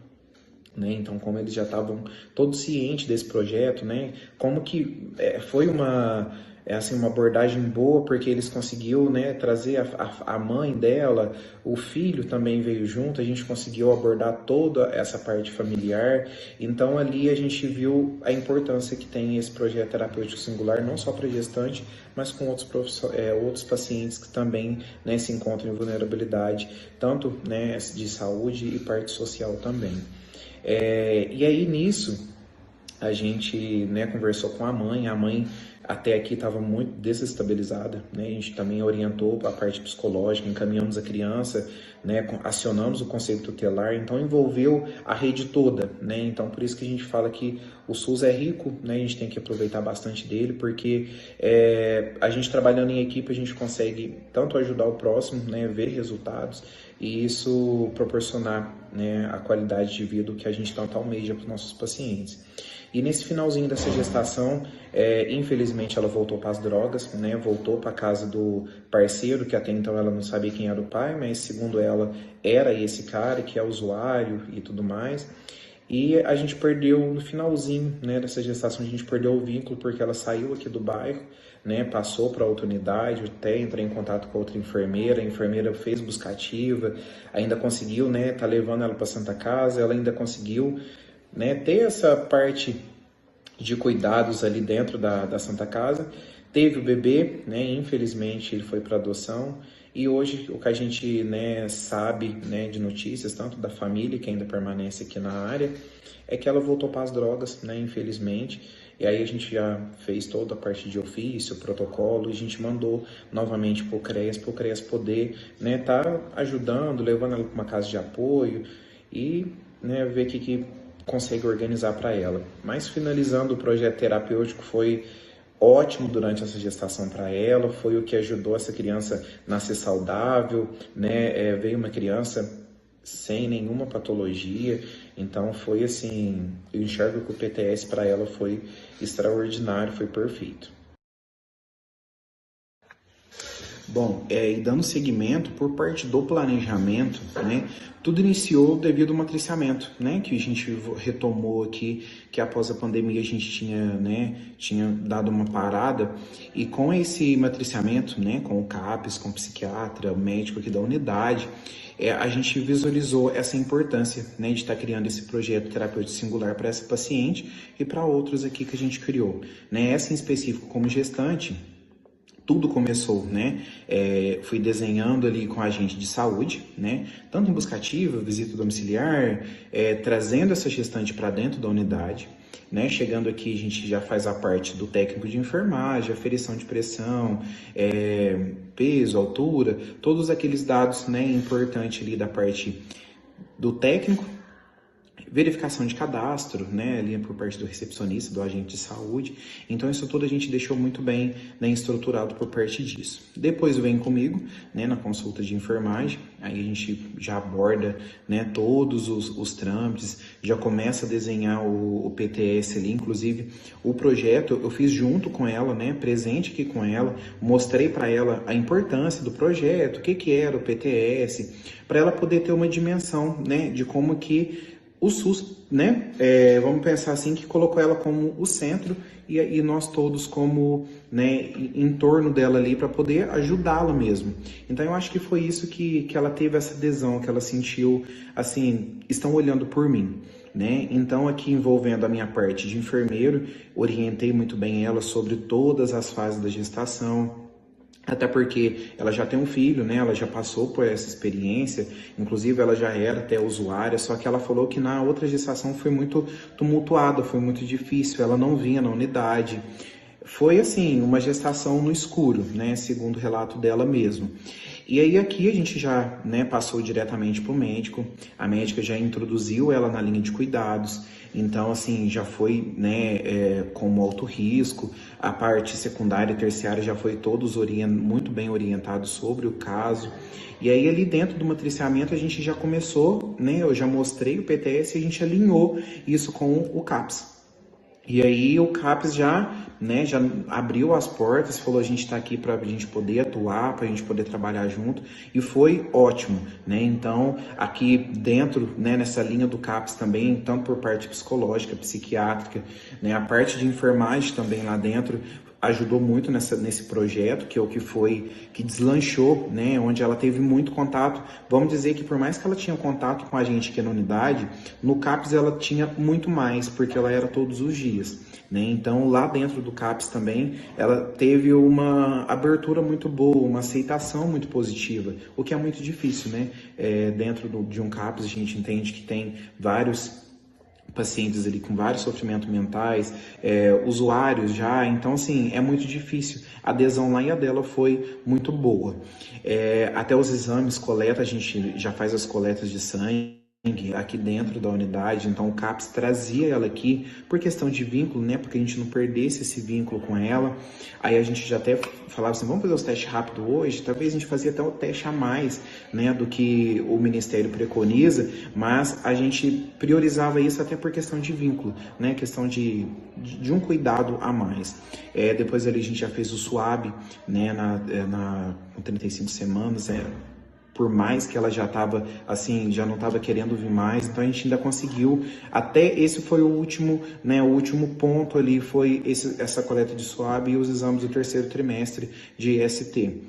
Né? Então, como eles já estavam todos cientes desse projeto, né? Como que foi uma abordagem boa, porque eles conseguiu, né, trazer a mãe dela, o filho também veio junto, a gente conseguiu abordar toda essa parte familiar. Então, ali a gente viu a importância que tem esse projeto terapêutico singular, não só para gestante, mas com outros pacientes que também, né, se encontram em vulnerabilidade, tanto, né, de saúde e parte social também. E aí nisso a gente, né, conversou com a mãe até aqui estava muito desestabilizada, né? A gente também orientou para a parte psicológica, encaminhamos a criança, né? Acionamos o conselho tutelar, então envolveu a rede toda, né? Então por isso que a gente fala que o SUS é rico, né? A gente tem que aproveitar bastante dele, porque a gente trabalhando em equipe, a gente consegue tanto ajudar o próximo, né? Ver resultados, e isso proporcionar, né, a qualidade de vida que a gente tanto almeja para os nossos pacientes. E nesse finalzinho dessa gestação, infelizmente ela voltou para as drogas, né? Voltou para a casa do parceiro, que até então ela não sabia quem era o pai, mas segundo ela, era esse cara que é usuário e tudo mais. E a gente perdeu no finalzinho, né, dessa gestação, a gente perdeu o vínculo porque ela saiu aqui do bairro, né, passou para outra unidade, até entrei em contato com outra enfermeira, a enfermeira fez buscativa, ainda conseguiu, né, tá levando ela para Santa Casa, ela ainda conseguiu, né, ter essa parte de cuidados ali dentro da Santa Casa. Teve o bebê, né, infelizmente ele foi para adoção, e hoje o que a gente, né, sabe, né, de notícias, tanto da família que ainda permanece aqui na área, é que ela voltou para as drogas, né, infelizmente. E aí a gente já fez toda a parte de ofício, protocolo, e a gente mandou novamente para o CREAS poder, né, tá ajudando, levando ela para uma casa de apoio e, né, ver o que consegue organizar para ela. Mas finalizando, o projeto terapêutico foi ótimo durante essa gestação para ela, foi o que ajudou essa criança a nascer saudável, né? Veio uma criança sem nenhuma patologia, então foi assim, eu enxergo que o PTS para ela foi extraordinário, foi perfeito. Bom, e dando seguimento por parte do planejamento, né, tudo iniciou devido ao matriciamento, né, que a gente retomou aqui, que após a pandemia a gente tinha dado uma parada, e com esse matriciamento, né, com o CAPES, com o psiquiatra, o médico aqui da unidade, a gente visualizou essa importância, né, de estar criando esse projeto terapêutico singular para essa paciente e para outros aqui que a gente criou, né, essa em específico como gestante. Tudo começou, né? Fui desenhando ali com a agente de saúde, né? Tanto em buscativa, visita domiciliar, trazendo essa gestante para dentro da unidade, né? Chegando aqui, a gente já faz a parte do técnico de enfermagem, aferição de pressão, peso, altura, todos aqueles dados, né, importantes ali da parte do técnico. Verificação de cadastro, né, ali por parte do recepcionista, do agente de saúde. Então isso tudo a gente deixou muito bem, né, estruturado por parte disso. Depois vem comigo, né, na consulta de enfermagem, aí a gente já aborda, né, todos os trâmites, já começa a desenhar o PTS ali, inclusive o projeto eu fiz junto com ela, né, presente aqui com ela, mostrei para ela a importância do projeto, o que era o PTS, para ela poder ter uma dimensão, né, de como que o SUS, né, vamos pensar assim, que colocou ela como o centro e nós todos como, né, em torno dela ali para poder ajudá-la mesmo. Então eu acho que foi isso que ela teve essa adesão, que ela sentiu, assim, estão olhando por mim, né? Então aqui envolvendo a minha parte de enfermeiro, orientei muito bem ela sobre todas as fases da gestação, até porque ela já tem um filho, né? Ela já passou por essa experiência, inclusive ela já era até usuária, só que ela falou que na outra gestação foi muito tumultuada, foi muito difícil, ela não vinha na unidade. Foi assim, uma gestação no escuro, né? Segundo o relato dela mesmo. E aí aqui a gente já, né, passou diretamente para o médico, a médica já introduziu ela na linha de cuidados, então assim, já foi, né, como alto risco, a parte secundária e terciária já foi todos muito bem orientados sobre o caso. E aí ali dentro do matriciamento a gente já começou, né, eu já mostrei o PTS e a gente alinhou isso com o CAPS. E aí o CAPES já abriu as portas, falou a gente está aqui para a gente poder atuar, para a gente poder trabalhar junto, e foi ótimo, né? Então aqui dentro, né, nessa linha do CAPES também, tanto por parte psicológica, psiquiátrica, né, a parte de enfermagem também lá dentro, ajudou muito nesse projeto, que é o que deslanchou, né, onde ela teve muito contato. Vamos dizer que por mais que ela tinha contato com a gente aqui na unidade, no CAPES ela tinha muito mais, porque ela era todos os dias, né? Então lá dentro do CAPES também, ela teve uma abertura muito boa, uma aceitação muito positiva, o que é muito difícil, né? Dentro de um CAPES a gente entende que tem vários pacientes ali com vários sofrimentos mentais, usuários já, então assim, é muito difícil. A adesão lá e a dela foi muito boa. Até os exames, coleta, a gente já faz as coletas de sangue aqui dentro da unidade, então o CAPS trazia ela aqui por questão de vínculo, né, porque a gente não perdesse esse vínculo com ela. Aí a gente já até falava assim, vamos fazer os testes rápido hoje, talvez a gente fazia até o teste a mais, né, do que o Ministério preconiza, mas a gente priorizava isso até por questão de vínculo, né, questão de um cuidado a mais. Depois ali a gente já fez o SUAB, né, com 35 semanas, por mais que ela já estava assim, já não estava querendo vir mais, então a gente ainda conseguiu, até esse foi o último, né, o último ponto ali foi essa coleta de SWAB e os exames do terceiro trimestre de ST.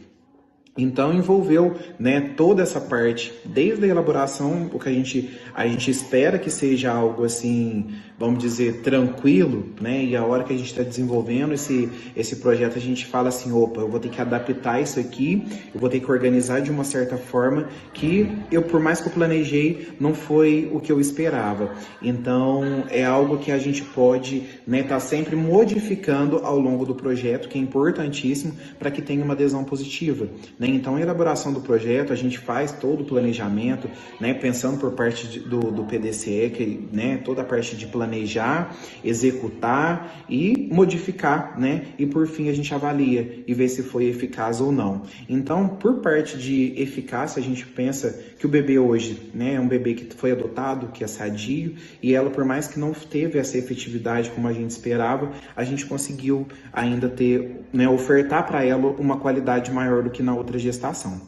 Então envolveu, né, toda essa parte, desde a elaboração, o que a gente espera que seja algo assim, vamos dizer, tranquilo, né, e a hora que a gente está desenvolvendo esse projeto, a gente fala assim, opa, eu vou ter que adaptar isso aqui, eu vou ter que organizar de uma certa forma que por mais que eu planejei, não foi o que eu esperava. Então é algo que a gente pode, né, tá sempre modificando ao longo do projeto, que é importantíssimo para que tenha uma adesão positiva, né? Então, a elaboração do projeto, a gente faz todo o planejamento, né, pensando por parte do PDCE, que, né, toda a parte de planejar, executar e modificar, né, e por fim a gente avalia e vê se foi eficaz ou não. Então, por parte de eficácia, a gente pensa que o bebê hoje, né, é um bebê que foi adotado, que é sadio, e ela, por mais que não teve essa efetividade como a gente esperava, a gente conseguiu ainda ter, né, ofertar para ela uma qualidade maior do que na outra gestação.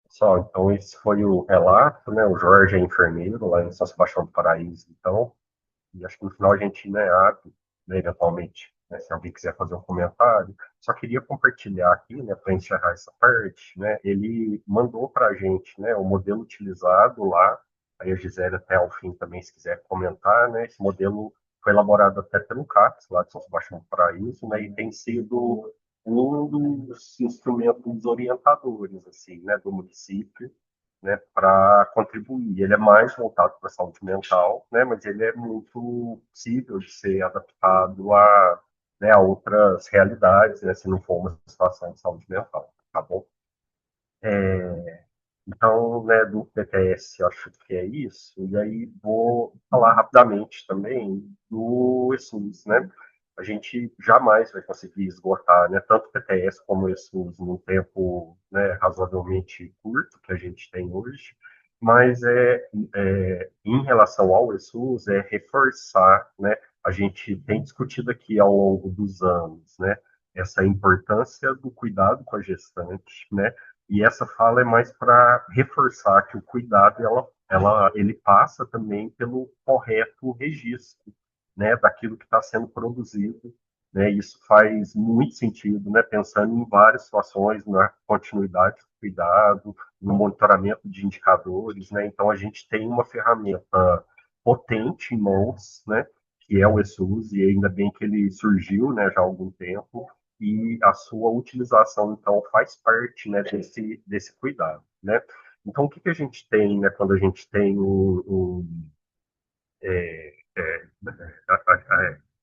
Pessoal, então esse foi o relato, né? O Jorge é enfermeiro lá em São Sebastião do Paraíso, então, e acho que no final a gente, né, abre, né, eventualmente, né, se alguém quiser fazer um comentário. Só queria compartilhar aqui, né, para encerrar essa parte, né, ele mandou para a gente, né, o modelo utilizado lá, aí a Gisele até ao fim também, se quiser comentar, né, esse modelo foi elaborado até pelo CAPS, lá de São Sebastião do Paraíso, né, e tem sido um dos instrumentos orientadores, assim, né, do município, né, para contribuir. Ele é mais voltado para a saúde mental, né, mas ele é muito possível de ser adaptado né, a outras realidades, né, se não for uma situação de saúde mental, tá bom? Então, né, do PTS, eu acho que é isso. E aí vou falar rapidamente também do ESUS, né? A gente jamais vai conseguir esgotar, né, tanto o PTS como o ESUS num tempo, né, razoavelmente curto que a gente tem hoje, mas em relação ao ESUS, é reforçar, né, a gente tem discutido aqui ao longo dos anos, né, essa importância do cuidado com a gestante, né, e essa fala é mais para reforçar que o cuidado ele passa também pelo correto registro, né, daquilo que está sendo produzido, né? Isso faz muito sentido, né? Pensando em várias situações na continuidade do cuidado, no monitoramento de indicadores, né? Então a gente tem uma ferramenta potente em mãos, né? Que é o ESUS, e ainda bem que ele surgiu, né, já há algum tempo, e a sua utilização, então, faz parte, né, desse cuidado, né? Então, o que que a gente tem, né, quando a gente tem é, é,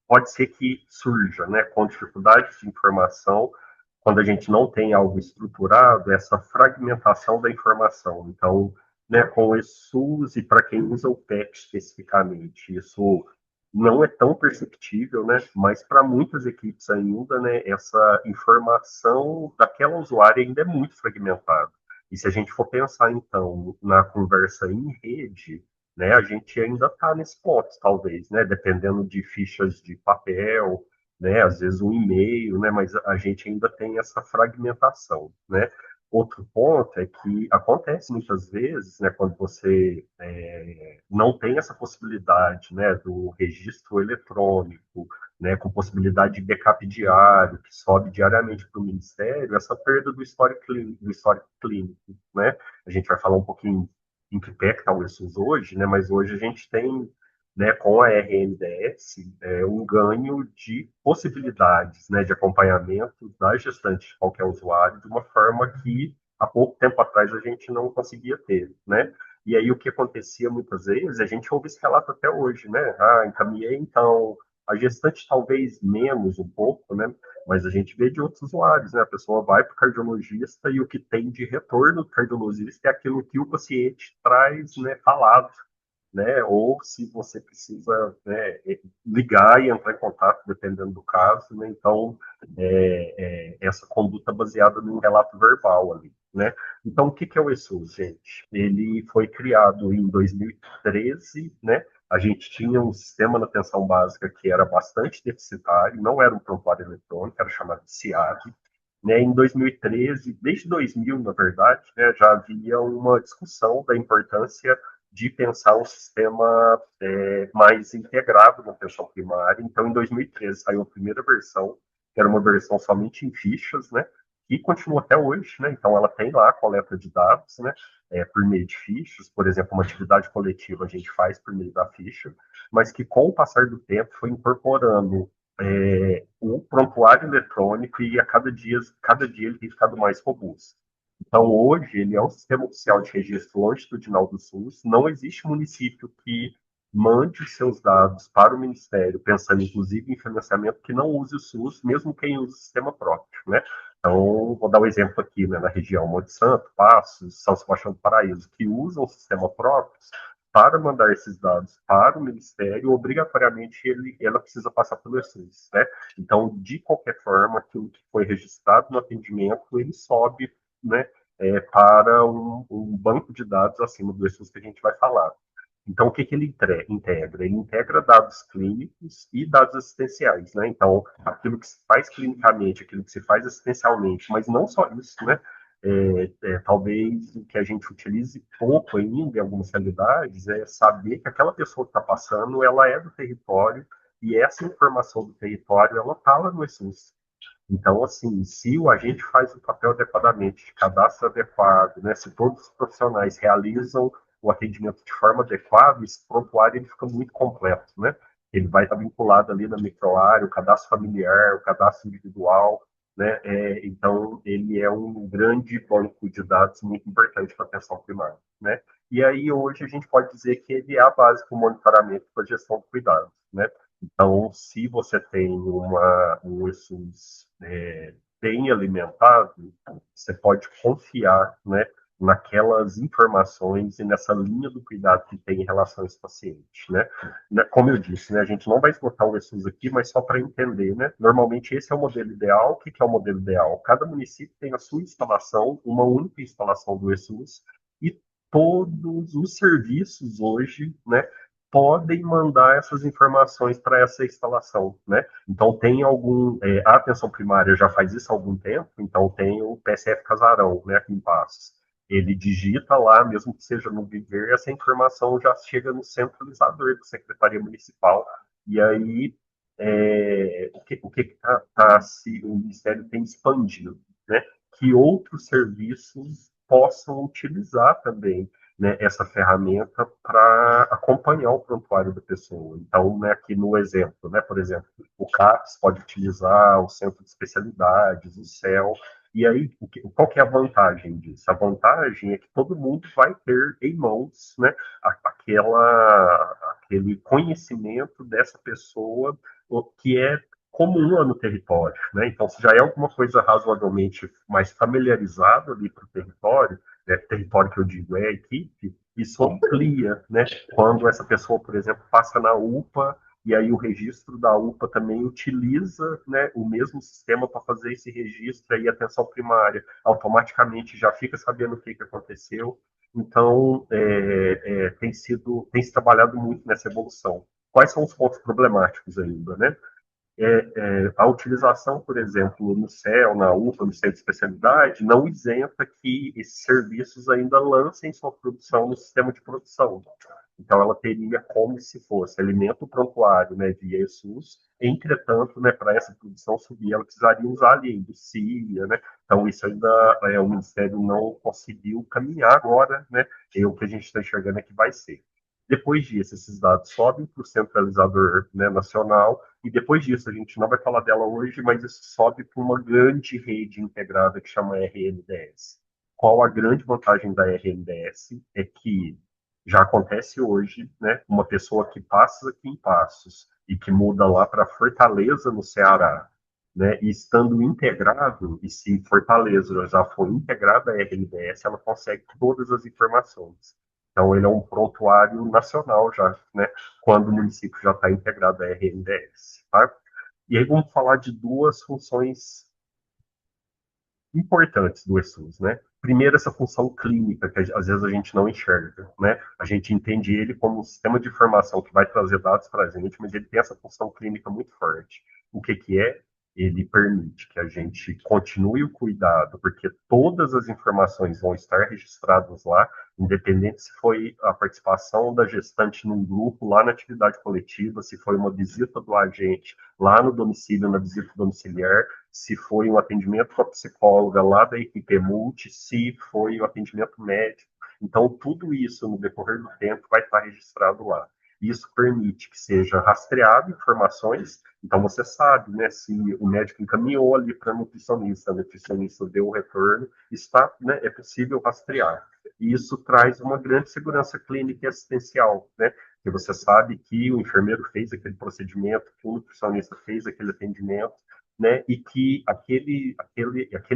pode ser que surja, né, com dificuldades de informação, quando a gente não tem algo estruturado, essa fragmentação da informação. Então, né, com o ESUS e para quem usa o PET especificamente, isso não é tão perceptível, né, mas para muitas equipes ainda, né, essa informação daquela usuária ainda é muito fragmentada. E se a gente for pensar, então, na conversa em rede, né, a gente ainda está nesse ponto, talvez, né, dependendo de fichas de papel, né, às vezes um e-mail, né, mas a gente ainda tem essa fragmentação, né. Outro ponto é que acontece muitas vezes, né, quando você não tem essa possibilidade, né, do registro eletrônico, né, com possibilidade de backup diário, que sobe diariamente para o Ministério, essa perda do histórico clínico, né. A gente vai falar um pouquinho em que pé que está o SUS hoje, né, mas hoje a gente tem, né, com a RNDS, um ganho de possibilidades, né, de acompanhamento da gestante de qualquer usuário de uma forma que há pouco tempo atrás a gente não conseguia ter, né? E aí o que acontecia muitas vezes, a gente ouve esse relato até hoje, né? Ah, encaminhei, então, a gestante talvez menos um pouco, né? Mas a gente vê de outros usuários, né? A pessoa vai para o cardiologista e o que tem de retorno do cardiologista é aquilo que o paciente traz, né, falado, né? Ou se você precisa, né, ligar e entrar em contato, dependendo do caso, né? Então, essa conduta baseada num relato verbal ali, né? Então, o que que é o ESUS, gente? Ele foi criado em 2013, né? A gente tinha um sistema na atenção básica que era bastante deficitário, não era um prontuário eletrônico, era chamado de CIAD, né, em 2013, desde 2000, na verdade, né, já havia uma discussão da importância de pensar um sistema mais integrado na atenção primária. Então, em 2013, saiu a primeira versão, que era uma versão somente em fichas, né, e continua até hoje, né, então ela tem lá a coleta de dados, né, por meio de fichas, por exemplo, uma atividade coletiva a gente faz por meio da ficha, mas que com o passar do tempo foi incorporando o prontuário eletrônico e a cada dia ele tem ficado mais robusto. Então, hoje, ele é um sistema oficial de registro longitudinal do SUS. Não existe município que mande os seus dados para o Ministério, pensando inclusive em financiamento, que não use o SUS, mesmo quem usa o sistema próprio, né? Então, vou dar um exemplo aqui, né, na região Monte Santo, Passos, São Sebastião do Paraíso, que usam o sistema próprio, para mandar esses dados para o Ministério, obrigatoriamente ela precisa passar pelo SUS, né? Então, de qualquer forma, aquilo que foi registrado no atendimento, ele sobe, né, para um banco de dados acima do SUS que a gente vai falar. Então, o que, que ele integra? Ele integra dados clínicos e dados assistenciais, né? Então, aquilo que se faz clinicamente, aquilo que se faz assistencialmente, mas não só isso, né? Talvez o que a gente utilize pouco ainda em algumas realidades é saber que aquela pessoa que está passando, ela é do território e essa informação do território, ela está lá no SUS. Então, assim, se o agente faz o papel adequadamente, de cadastro adequado, né, se todos os profissionais realizam o atendimento de forma adequada, esse prontuário ele fica muito completo, né? Ele vai estar vinculado ali na microárea, o cadastro familiar, o cadastro individual, né? Então, ele é um grande banco de dados muito importante para a atenção primária, né? E aí, hoje, a gente pode dizer que ele é a base para o monitoramento para a gestão do cuidado, né? Então, se você tem um SUS bem alimentado, você pode confiar, né, naquelas informações e nessa linha do cuidado que tem em relação a esse paciente, né? Como eu disse, né, a gente não vai esgotar o SUS aqui, mas só para entender, né? Normalmente esse é o modelo ideal. O que é o modelo ideal? Cada município tem a sua instalação, uma única instalação do SUS, e todos os serviços hoje, né, podem mandar essas informações para essa instalação, né? Então tem a atenção primária já faz isso há algum tempo, então tem o PSF Casarão, né, aqui em Passos. Ele digita lá, mesmo que seja no Viver, essa informação já chega no centralizador da Secretaria Municipal, e aí o Ministério tem expandido, né? Que outros serviços possam utilizar também, né, essa ferramenta para acompanhar o prontuário da pessoa. Então, né, aqui no exemplo, né, por exemplo, o CAPS pode utilizar o Centro de Especialidades, o CEL, e aí, qual que é a vantagem disso? A vantagem é que todo mundo vai ter em mãos, né, aquele conhecimento dessa pessoa que é comum lá no território, né? Então, se já é alguma coisa razoavelmente mais familiarizada ali para o território, território que eu digo é a equipe, isso amplia, né? Quando essa pessoa, por exemplo, passa na UPA e aí o registro da UPA também utiliza, né, o mesmo sistema para fazer esse registro aí, atenção primária, automaticamente já fica sabendo o que aconteceu. Então, tem se trabalhado muito nessa evolução. Quais são os pontos problemáticos ainda, né? A utilização, por exemplo, no CEL, na UPA, no centro de especialidade, não isenta que esses serviços ainda lancem sua produção no sistema de produção. Então, ela teria como se fosse alimento prontuário, né, via SUS. Entretanto, né, para essa produção subir, ela precisaria usar ali do CIA, né? Então, isso ainda o Ministério não conseguiu caminhar agora, né? E o que a gente está enxergando é que vai ser. Depois disso, esses dados sobem para o centralizador, né, nacional, e depois disso, a gente não vai falar dela hoje, mas isso sobe para uma grande rede integrada que chama RNDS. qual a grande vantagem da RNDS? É que já acontece hoje, né, uma pessoa que passa aqui em Passos e que muda lá para Fortaleza, no Ceará, né, e estando integrado, e se Fortaleza já for integrada à RNDS, ela consegue todas as informações. Então, ele é um prontuário nacional já, né, quando o município já está integrado à RNDS. Tá? E aí vamos falar de duas funções importantes do ESUS, né? Primeiro, essa função clínica, que às vezes a gente não enxerga, né? A gente entende ele como um sistema de informação que vai trazer dados para a gente, mas ele tem essa função clínica muito forte. O que que é? Ele permite que a gente continue o cuidado, porque todas as informações vão estar registradas lá, independente se foi a participação da gestante num grupo lá na atividade coletiva, se foi uma visita do agente lá no domicílio, na visita domiciliar, se foi um atendimento com a psicóloga lá da equipe multi, se foi o atendimento médico. Então, tudo isso, no decorrer do tempo, vai estar registrado lá. Isso permite que seja rastreado informações, então você sabe, né, se o médico encaminhou ali para a nutricionista deu o retorno, está, né, é possível rastrear. E isso traz uma grande segurança clínica e assistencial, né, que você sabe que o enfermeiro fez aquele procedimento, que o nutricionista fez aquele atendimento, né, e que aquele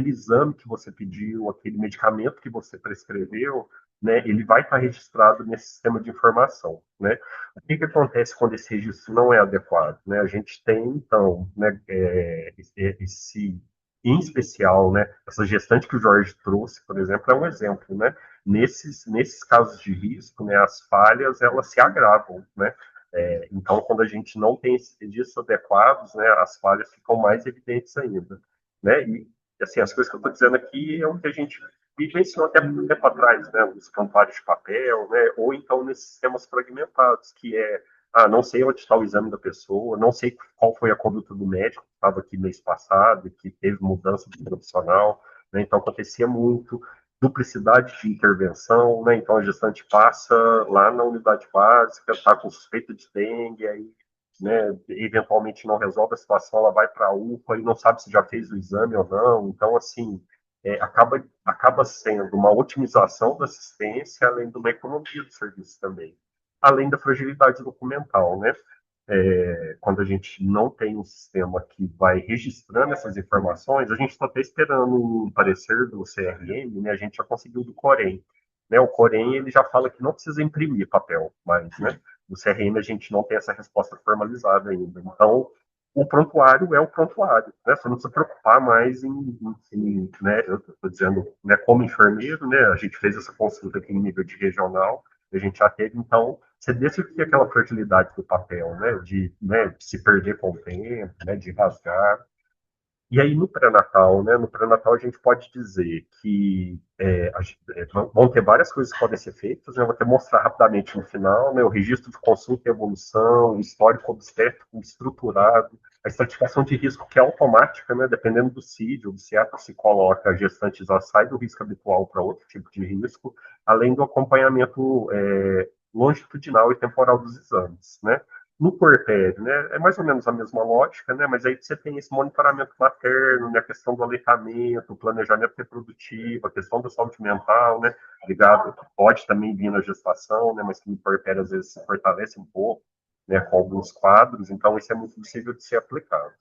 exame que você pediu, aquele medicamento que você prescreveu, né, ele vai estar registrado nesse sistema de informação, né. O que que acontece quando esse registro não é adequado, né? A gente tem, então, né, em especial, né, essa gestante que o Jorge trouxe, por exemplo, é um exemplo, né? Nesses casos de risco, né, as falhas, elas se agravam, né? Então, quando a gente não tem esses registros adequados, né, as falhas ficam mais evidentes ainda, né? E, assim, as coisas que eu estou dizendo aqui é o que a gente vivenciou até muito tempo atrás, né? Os campários de papel, né? Ou então nesses sistemas fragmentados, que é, não sei onde está o exame da pessoa, não sei qual foi a conduta do médico que estava aqui mês passado, que teve mudança de profissional, né? Então, acontecia muito duplicidade de intervenção, né? Então a gestante passa lá na unidade básica, está com suspeita de dengue, aí, né, eventualmente não resolve a situação, ela vai para a UPA e não sabe se já fez o exame ou não. Então, assim, acaba sendo uma otimização da assistência, além de uma economia do serviço também, além da fragilidade documental, né? Quando a gente não tem um sistema que vai registrando essas informações, a gente está até esperando um parecer do CRM, né? A gente já conseguiu do Corém. Né? O Corém ele já fala que não precisa imprimir papel, mas né, no CRM a gente não tem essa resposta formalizada ainda. Então, o prontuário é o prontuário. Né? Você não precisa preocupar mais né, eu estou dizendo, né, como enfermeiro, né, a gente fez essa consulta aqui em nível de regional, a gente já teve, então, você decidir aquela fragilidade do papel, né, de se perder com o tempo, né, de rasgar. E aí, no pré-natal, né, no pré-natal a gente pode dizer que vão ter várias coisas que podem ser feitas, né, eu vou até mostrar rapidamente no final, né, o registro de consulta e evolução, o histórico obstétrico estruturado, a estratificação de risco que é automática, né, dependendo do CID ou do CIAPA, se coloca a gestante já sai do risco habitual para outro tipo de risco, além do acompanhamento longitudinal e temporal dos exames, né. No puerpério, né, é mais ou menos a mesma lógica, né, mas aí você tem esse monitoramento materno, né, a questão do aleitamento, o planejamento reprodutivo, a questão da saúde mental, né, ligado, pode também vir na gestação, né, mas que no puerpério às vezes se fortalece um pouco, né, com alguns quadros, então isso é muito possível de ser aplicado.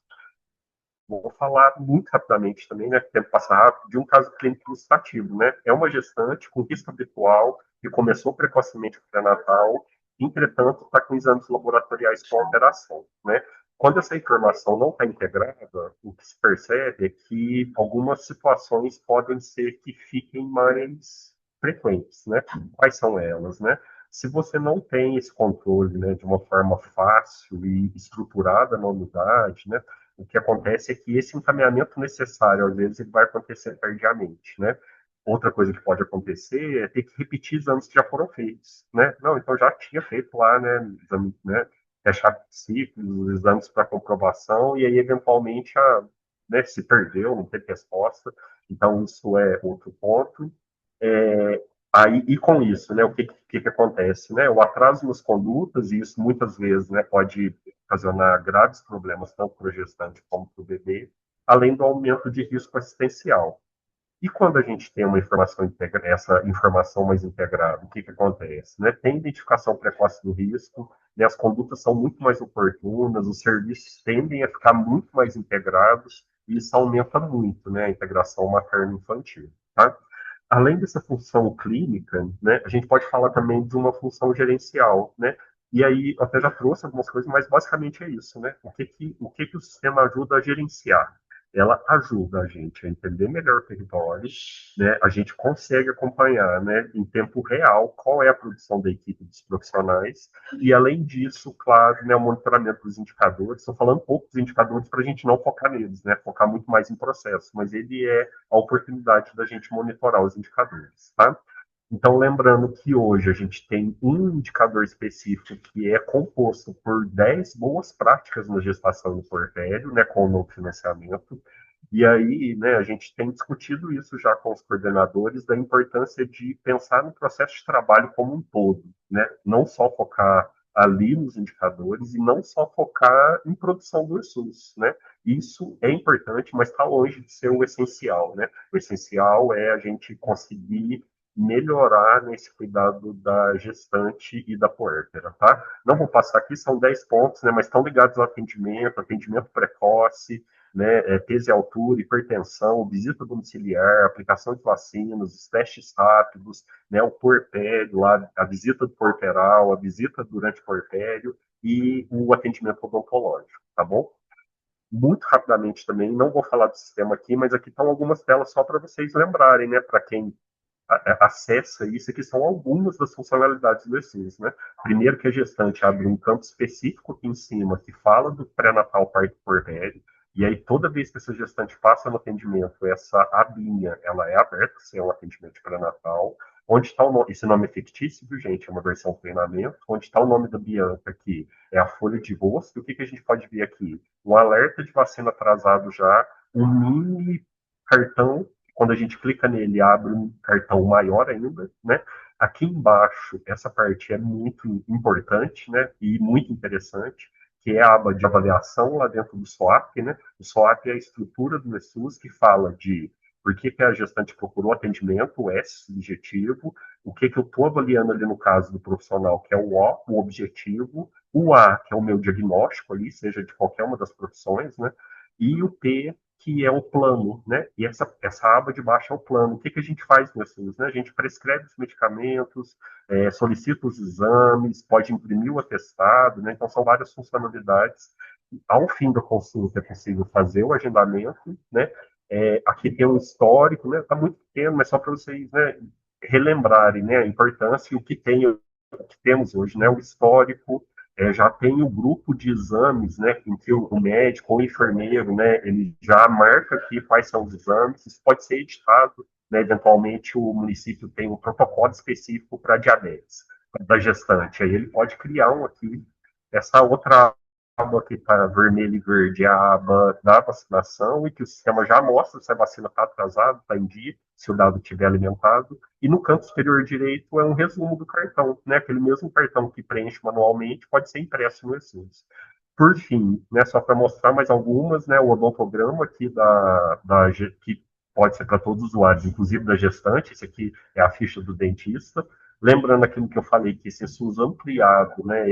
Vou falar muito rapidamente também, né, tempo passa rápido, de um caso clínico ilustrativo, né, é uma gestante com risco habitual que começou precocemente o pré-natal, entretanto, está com exames laboratoriais com alteração, né? Quando essa informação não está integrada, o que se percebe é que algumas situações podem ser que fiquem mais frequentes, né? Quais são elas, né? Se você não tem esse controle, né, de uma forma fácil e estruturada na unidade, né, o que acontece é que esse encaminhamento necessário, às vezes, ele vai acontecer tardiamente, né? Outra coisa que pode acontecer é ter que repetir exames que já foram feitos, né? Não, então já tinha feito lá, né, exame, né, fechar ciclos, os exames para comprovação, e aí, eventualmente, né, se perdeu, não teve resposta. Então, isso é outro ponto. É, Aí, e com isso, né, o que acontece? Né? O atraso nas condutas, e isso muitas vezes, né, pode ocasionar graves problemas, tanto para o gestante como para o bebê, além do aumento de risco assistencial. E quando a gente tem uma informação essa informação mais integrada, o que, que acontece? Né? Tem identificação precoce do risco, né? As condutas são muito mais oportunas, os serviços tendem a ficar muito mais integrados, e isso aumenta muito, né, a integração materno-infantil. Tá? Além dessa função clínica, né, a gente pode falar também de uma função gerencial, né? E aí, eu até já trouxe algumas coisas, mas basicamente é isso, né? O que que o sistema ajuda a gerenciar? Ela ajuda a gente a entender melhor o território, né? A gente consegue acompanhar, né, em tempo real qual é a produção da equipe dos profissionais e, além disso, claro, né, o monitoramento dos indicadores. Estou falando pouco dos indicadores para a gente não focar neles, né? Focar muito mais em processo, mas ele é a oportunidade da gente monitorar os indicadores, tá? Então, lembrando que hoje a gente tem um indicador específico que é composto por 10 boas práticas na gestação do puerpério, né, com o novo financiamento. E aí, né, a gente tem discutido isso já com os coordenadores, da importância de pensar no processo de trabalho como um todo, né? Não só focar ali nos indicadores e não só focar em produção do SUS, né? Isso é importante, mas está longe de ser o essencial, né? O essencial é a gente conseguir melhorar nesse cuidado da gestante e da puérpera, tá? Não vou passar aqui, são 10 pontos, né, mas estão ligados ao atendimento, atendimento precoce, né, peso e altura, hipertensão, visita domiciliar, aplicação de vacinas, os testes rápidos, né, o puerpério, lá, a visita do puerperal, a visita durante o puerpério e o atendimento odontológico, tá bom? Muito rapidamente também, não vou falar do sistema aqui, mas aqui estão algumas telas só para vocês lembrarem, né, para quem acessa isso, que são algumas das funcionalidades do ESUS, né? Primeiro que a gestante abre um campo específico aqui em cima que fala do pré-natal, parto e puerpério, e aí toda vez que essa gestante passa no atendimento, essa abinha, ela é aberta, se é um atendimento de pré-natal, onde está o nome, esse nome é fictício, viu, gente? É uma versão de treinamento, onde está o nome da Bianca aqui, é a folha de rosto, e o que, que a gente pode ver aqui? Um alerta de vacina atrasado já, um mini cartão, quando a gente clica nele, abre um cartão maior ainda, né? Aqui embaixo, essa parte é muito importante, né? E muito interessante, que é a aba de avaliação lá dentro do SOAP, né? O SOAP é a estrutura do ESUS que fala de por que, que a gestante procurou atendimento, o S, subjetivo, o que, que eu estou avaliando ali no caso do profissional, que é o objetivo, o A, que é o meu diagnóstico ali, seja de qualquer uma das profissões, né? E o P, que é o plano, né? E essa aba de baixo é o plano. O que, que a gente faz no SUS, né? A gente prescreve os medicamentos, solicita os exames, pode imprimir o atestado, né? Então, são várias funcionalidades. Ao fim da consulta, é possível fazer o agendamento, né? Aqui tem um histórico, né? Está muito pequeno, mas só para vocês, né, relembrarem, né, a importância e o que temos hoje, né? O histórico, já tem o grupo de exames, né, em que o médico ou o enfermeiro, né, ele já marca aqui quais são os exames, isso pode ser editado, né, eventualmente o município tem um protocolo específico para diabetes, da gestante, aí ele pode criar um aqui, essa outra aba que está vermelho e verde é a aba da vacinação e que o sistema já mostra se a vacina está atrasada, está em dia, se o dado estiver alimentado. E no canto superior direito é um resumo do cartão, né? Aquele mesmo cartão que preenche manualmente pode ser impresso no ESUS. Por fim, né, só para mostrar mais algumas, né, o odontograma aqui que pode ser para todos os usuários, inclusive da gestante, esse aqui é a ficha do dentista. Lembrando aquilo que eu falei, que esse SUS ampliado, né,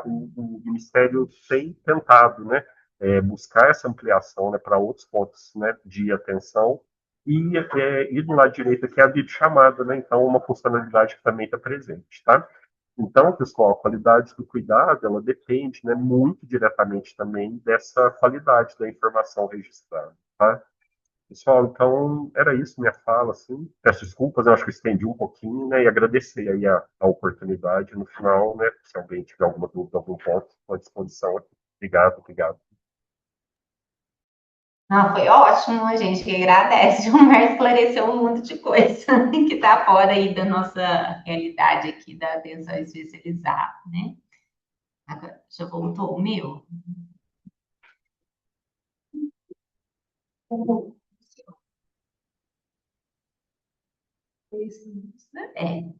o Ministério tem tentado, né, buscar essa ampliação, né, para outros pontos, né, de atenção, e do lado direito aqui é a videochamada, né, então uma funcionalidade que também está presente, tá? Então, pessoal, a qualidade do cuidado, ela depende, né, muito diretamente também dessa qualidade da informação registrada, tá? Pessoal, então era isso minha fala, assim. Peço desculpas, eu acho que eu estendi um pouquinho, né, e agradecer aí a oportunidade. No final, né, se alguém tiver alguma dúvida, algum ponto, estou à disposição aqui. Obrigado, obrigado. Não, foi ótimo, a gente que agradece. O Mar esclareceu um monte de coisa que está fora aí da nossa realidade aqui da atenção especializada, né? Agora, já voltou o meu? É.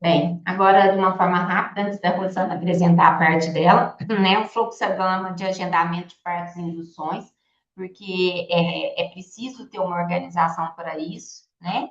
Bem, agora de uma forma rápida, antes da Rosana apresentar a parte dela, né? O fluxograma de agendamento de partos e induções, porque é preciso ter uma organização para isso, né?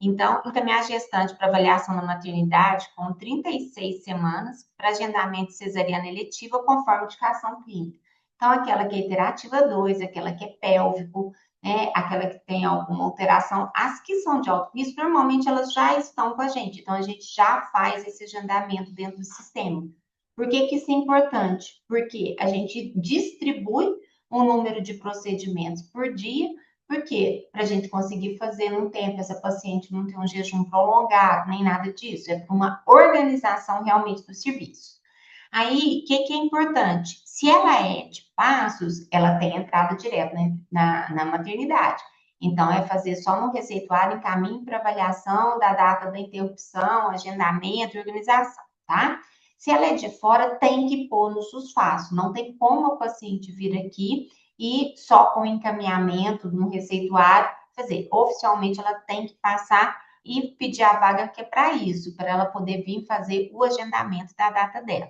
Então, encaminhar a gestante para avaliação na maternidade com 36 semanas para agendamento de cesariana eletiva conforme indicação clínica. Então, aquela que é iterativa 2, aquela que é pélvico, né, aquela que tem alguma alteração, as que são de alto risco, normalmente elas já estão com a gente. Então, a gente já faz esse agendamento dentro do sistema. Por que que isso é importante? Porque a gente distribui um número de procedimentos por dia. Por quê? Para a gente conseguir fazer num tempo, essa paciente não ter um jejum prolongado, nem nada disso. É para uma organização realmente do serviço. Aí, o que é importante? Se ela é de passos, ela tem entrada direta, né, na maternidade. Então, é fazer só no receituário, encaminho para avaliação da data da interrupção, agendamento e organização, tá? Se ela é de fora, tem que pôr no SUS-Fácil. Não tem como a paciente vir aqui e só com encaminhamento no receituário fazer. Oficialmente, ela tem que passar e pedir a vaga que é para isso, para ela poder vir fazer o agendamento da data dela.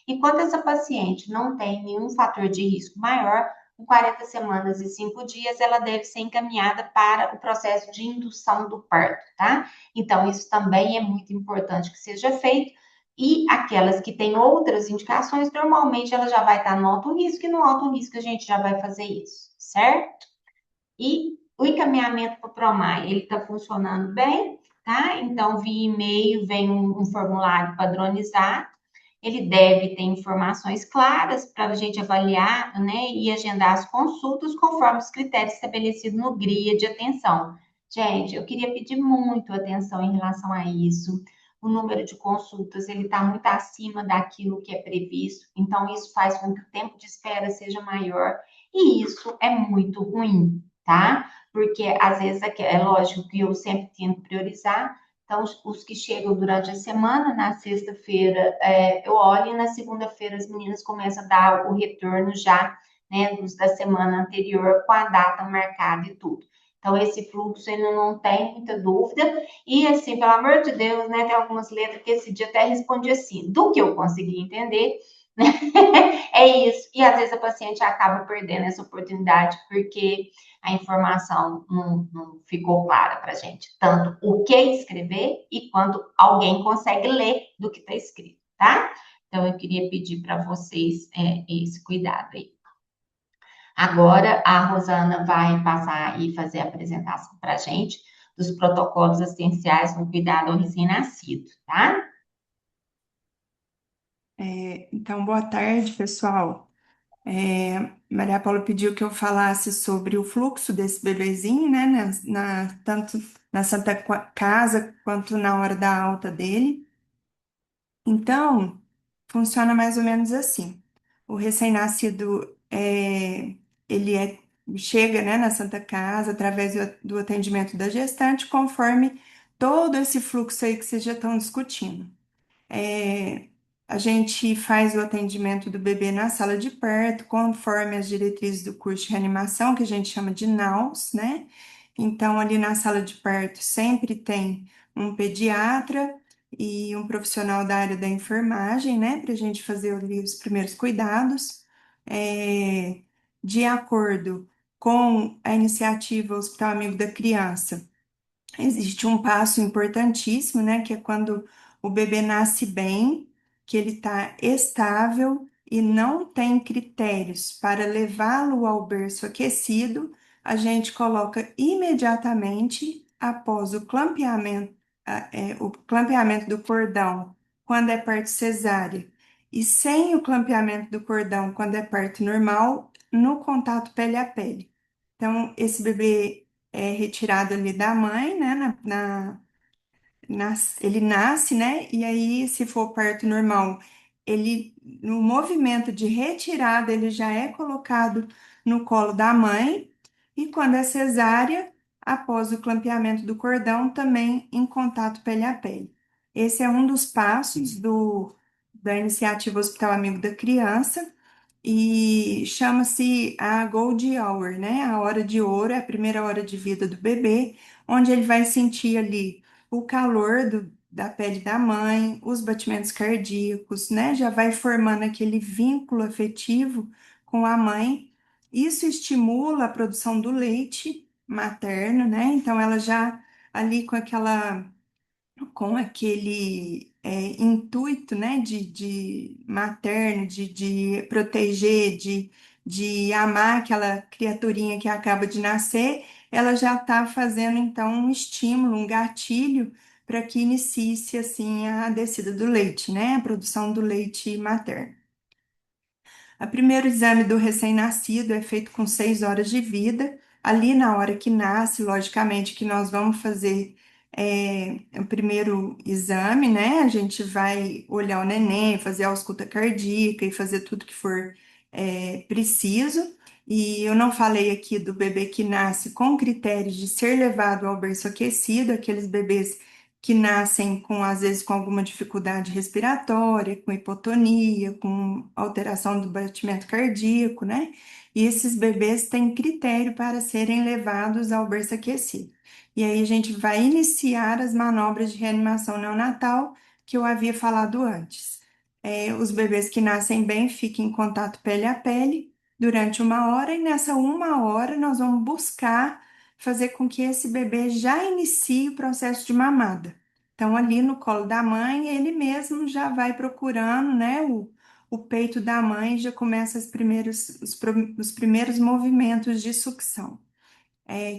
E quando essa paciente não tem nenhum fator de risco maior, com 40 semanas e 5 dias, ela deve ser encaminhada para o processo de indução do parto, tá? Então, isso também é muito importante que seja feito. E aquelas que têm outras indicações, normalmente ela já vai estar no alto risco, e no alto risco a gente já vai fazer isso, certo? E o encaminhamento para o PROMAI, ele está funcionando bem, tá? Então, via e-mail vem um formulário padronizado, ele deve ter informações claras para a gente avaliar, né, e agendar as consultas conforme os critérios estabelecidos no guia de atenção. Gente, eu queria pedir muito atenção em relação a isso. O número de consultas, ele está muito acima daquilo que é previsto, então isso faz com que o tempo de espera seja maior, e isso é muito ruim, tá? Porque às vezes é lógico que eu sempre tento priorizar, então os que chegam durante a semana, na sexta-feira eu olho e na segunda-feira as meninas começam a dar o retorno já, né, dos da semana anterior com a data marcada e tudo. Então, esse fluxo ele não tem muita dúvida. E, assim, pelo amor de Deus, né, tem algumas letras que esse dia até respondi assim, do que eu consegui entender, né, é isso. E, às vezes, a paciente acaba perdendo essa oportunidade porque a informação não ficou clara para a gente. Tanto o que escrever e quanto alguém consegue ler do que está escrito, tá? Então, eu queria pedir para vocês esse cuidado aí. Agora, a Rosana vai passar e fazer a apresentação para a gente dos protocolos essenciais no cuidado ao recém-nascido, tá? Então, boa tarde, pessoal. Maria Paula pediu que eu falasse sobre o fluxo desse bebezinho, né, tanto na Santa Casa quanto na hora da alta dele. Então, funciona mais ou menos assim. O recém-nascido, chega, né, na Santa Casa através do atendimento da gestante, conforme todo esse fluxo aí que vocês já estão discutindo. É, a gente faz o atendimento do bebê na sala de parto, conforme as diretrizes do curso de reanimação, que a gente chama de NAUS, né? Então, ali na sala de parto sempre tem um pediatra e um profissional da área da enfermagem, né? Para a gente fazer ali os primeiros cuidados. De acordo com a iniciativa Hospital Amigo da Criança, existe um passo importantíssimo, né? Que é quando o bebê nasce bem, que ele está estável e não tem critérios para levá-lo ao berço aquecido, a gente coloca imediatamente após o clampeamento do cordão, quando é parto cesárea, e sem o clampeamento do cordão, quando é parto normal, no contato pele a pele. Então, esse bebê é retirado ali da mãe, né? Ele nasce, né? E aí, se for parto normal, no movimento de retirada, ele já é colocado no colo da mãe. E quando é cesárea, após o clampeamento do cordão, também em contato pele a pele. Esse é um dos passos da iniciativa Hospital Amigo da Criança e chama-se a Gold Hour, né? A hora de ouro, é a primeira hora de vida do bebê, onde ele vai sentir ali o calor da pele da mãe, os batimentos cardíacos, né? Já vai formando aquele vínculo afetivo com a mãe. Isso estimula a produção do leite materno, né? Então ela já ali com aquele intuito, né, de materno, de proteger, de amar aquela criaturinha que acaba de nascer, ela já está fazendo então um estímulo, um gatilho para que inicie-se assim a descida do leite, né, a produção do leite materno. O primeiro exame do recém-nascido é feito com 6 horas de vida. Ali, na hora que nasce, logicamente que nós vamos fazer o primeiro exame, né? A gente vai olhar o neném, fazer a ausculta cardíaca e fazer tudo que for preciso. E eu não falei aqui do bebê que nasce com critérios de ser levado ao berço aquecido, aqueles bebês que nascem com, às vezes, com alguma dificuldade respiratória, com hipotonia, com alteração do batimento cardíaco, né? E esses bebês têm critério para serem levados ao berço aquecido. E aí a gente vai iniciar as manobras de reanimação neonatal que eu havia falado antes. Os bebês que nascem bem ficam em contato pele a pele durante 1 hora, e nessa 1 hora nós vamos buscar fazer com que esse bebê já inicie o processo de mamada. Então, ali no colo da mãe, ele mesmo já vai procurando, né, o peito da mãe, já começa os primeiros movimentos de sucção,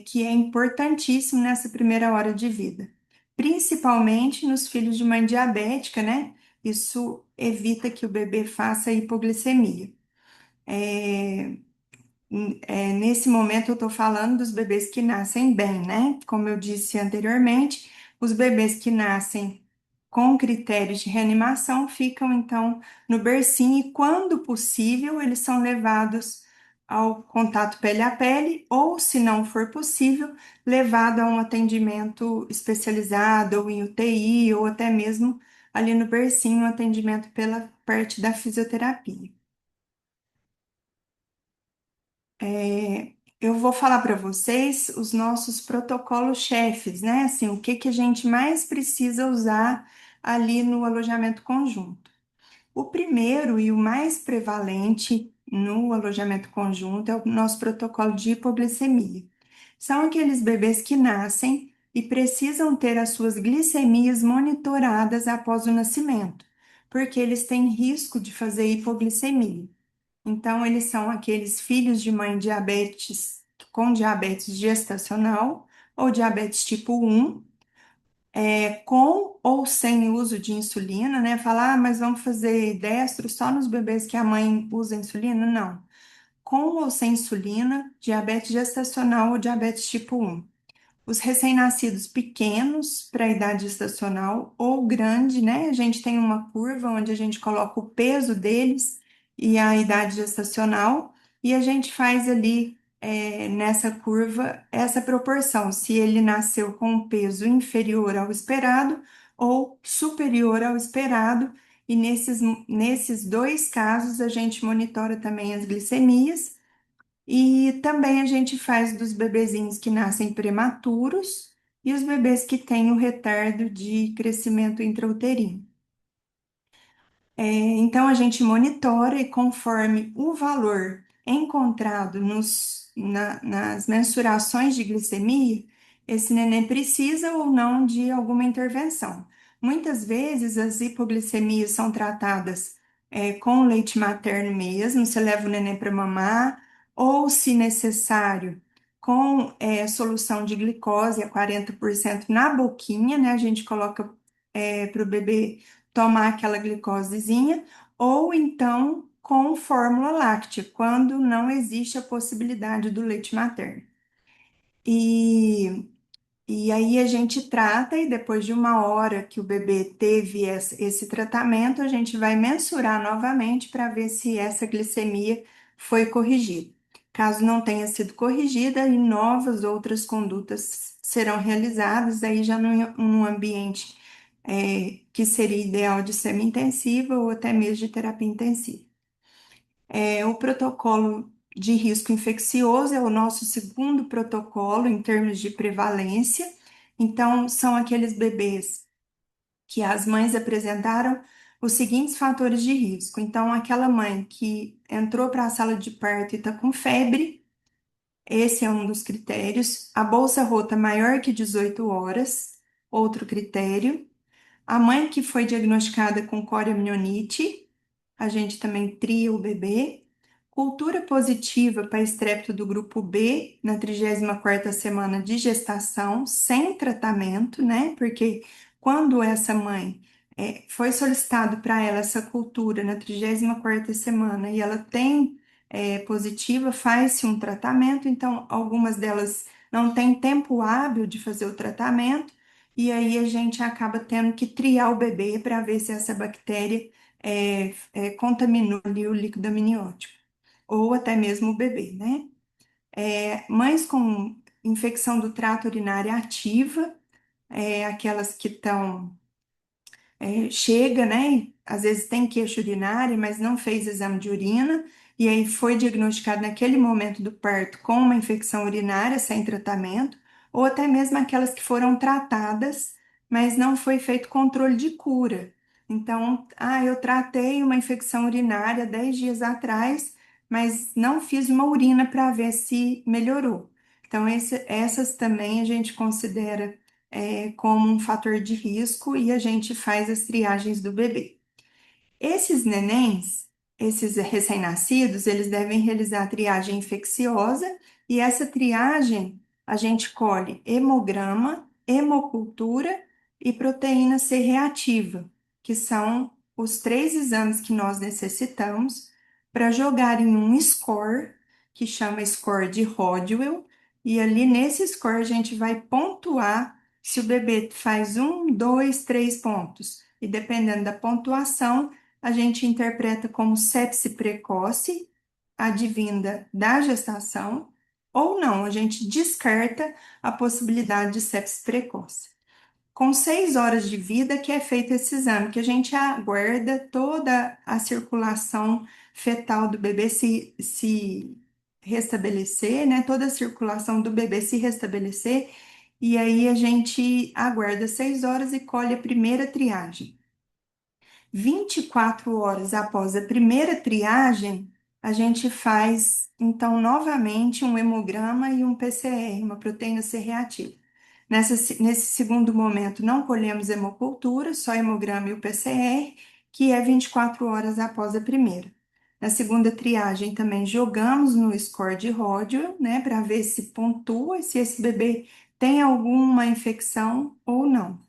que é importantíssimo nessa primeira hora de vida, principalmente nos filhos de mãe diabética, né? Isso evita que o bebê faça hipoglicemia. É, Nesse momento, eu estou falando dos bebês que nascem bem, né? Como eu disse anteriormente, os bebês que nascem com critérios de reanimação ficam, então, no bercinho e, quando possível, eles são levados ao contato pele a pele ou, se não for possível, levado a um atendimento especializado ou em UTI ou até mesmo ali no bercinho, um atendimento pela parte da fisioterapia. Eu vou falar para vocês os nossos protocolos chefes, né? Assim, o que que a gente mais precisa usar ali no alojamento conjunto. O primeiro e o mais prevalente no alojamento conjunto é o nosso protocolo de hipoglicemia. São aqueles bebês que nascem e precisam ter as suas glicemias monitoradas após o nascimento, porque eles têm risco de fazer hipoglicemia. Então, eles são aqueles filhos de mãe diabetes com diabetes gestacional ou diabetes tipo 1, com ou sem uso de insulina, né? Falar, mas vamos fazer destro só nos bebês que a mãe usa insulina? Não. Com ou sem insulina, diabetes gestacional ou diabetes tipo 1. Os recém-nascidos pequenos para a idade gestacional ou grande, né? A gente tem uma curva onde a gente coloca o peso deles e a idade gestacional, e a gente faz ali nessa curva essa proporção, se ele nasceu com um peso inferior ao esperado ou superior ao esperado, e nesses dois casos a gente monitora também as glicemias. E também a gente faz dos bebezinhos que nascem prematuros e os bebês que têm o retardo de crescimento intrauterino. Então a gente monitora, e conforme o valor encontrado nas mensurações de glicemia, esse neném precisa ou não de alguma intervenção. Muitas vezes as hipoglicemias são tratadas com leite materno mesmo, você leva o neném para mamar, ou, se necessário, com solução de glicose a 40% na boquinha, né? A gente coloca para o bebê tomar aquela glicosezinha, ou então com fórmula láctea, quando não existe a possibilidade do leite materno. E, e aí a gente trata, e depois de 1 hora que o bebê teve esse tratamento, a gente vai mensurar novamente para ver se essa glicemia foi corrigida. Caso não tenha sido corrigida, aí novas outras condutas serão realizadas, aí já num ambiente que seria ideal de semi-intensiva ou até mesmo de terapia intensiva. O protocolo de risco infeccioso é o nosso segundo protocolo em termos de prevalência. Então, são aqueles bebês que as mães apresentaram os seguintes fatores de risco. Então, aquela mãe que entrou para a sala de parto e está com febre, esse é um dos critérios. A bolsa rota maior que 18 horas, outro critério. A mãe que foi diagnosticada com coriomielite, a gente também tria o bebê. Cultura positiva para estrépito do grupo B na 34ª semana de gestação, sem tratamento, né? Porque quando essa mãe foi solicitado para ela essa cultura na 34ª semana e ela tem positiva, faz-se um tratamento, então algumas delas não têm tempo hábil de fazer o tratamento, e aí a gente acaba tendo que triar o bebê para ver se essa bactéria contaminou ali o líquido amniótico, ou até mesmo o bebê, né? Mães com infecção do trato urinário ativa, aquelas que estão chega, né? Às vezes tem queixa urinária, mas não fez exame de urina, e aí foi diagnosticado naquele momento do parto com uma infecção urinária sem tratamento, ou até mesmo aquelas que foram tratadas, mas não foi feito controle de cura. Então, eu tratei uma infecção urinária 10 dias atrás, mas não fiz uma urina para ver se melhorou. Então, essas também a gente considera como um fator de risco e a gente faz as triagens do bebê. Esses nenéns, esses recém-nascidos, eles devem realizar a triagem infecciosa e essa triagem a gente colhe hemograma, hemocultura e proteína C reativa, que são os 3 exames que nós necessitamos para jogar em um score, que chama score de Rodwell, e ali nesse score a gente vai pontuar se o bebê faz 1, 2, 3 pontos. E dependendo da pontuação, a gente interpreta como sepse precoce, advinda da gestação, ou não, a gente descarta a possibilidade de sepse precoce. Com 6 horas de vida que é feito esse exame, que a gente aguarda toda a circulação fetal do bebê se restabelecer, né? Toda a circulação do bebê se restabelecer, e aí a gente aguarda 6 horas e colhe a primeira triagem. 24 horas após a primeira triagem, a gente faz, então, novamente um hemograma e um PCR, uma proteína C reativa. Nesse segundo momento, não colhemos hemocultura, só hemograma e o PCR, que é 24 horas após a primeira. Na segunda triagem, também jogamos no score de Rodwell, né, para ver se pontua, se esse bebê tem alguma infecção ou não.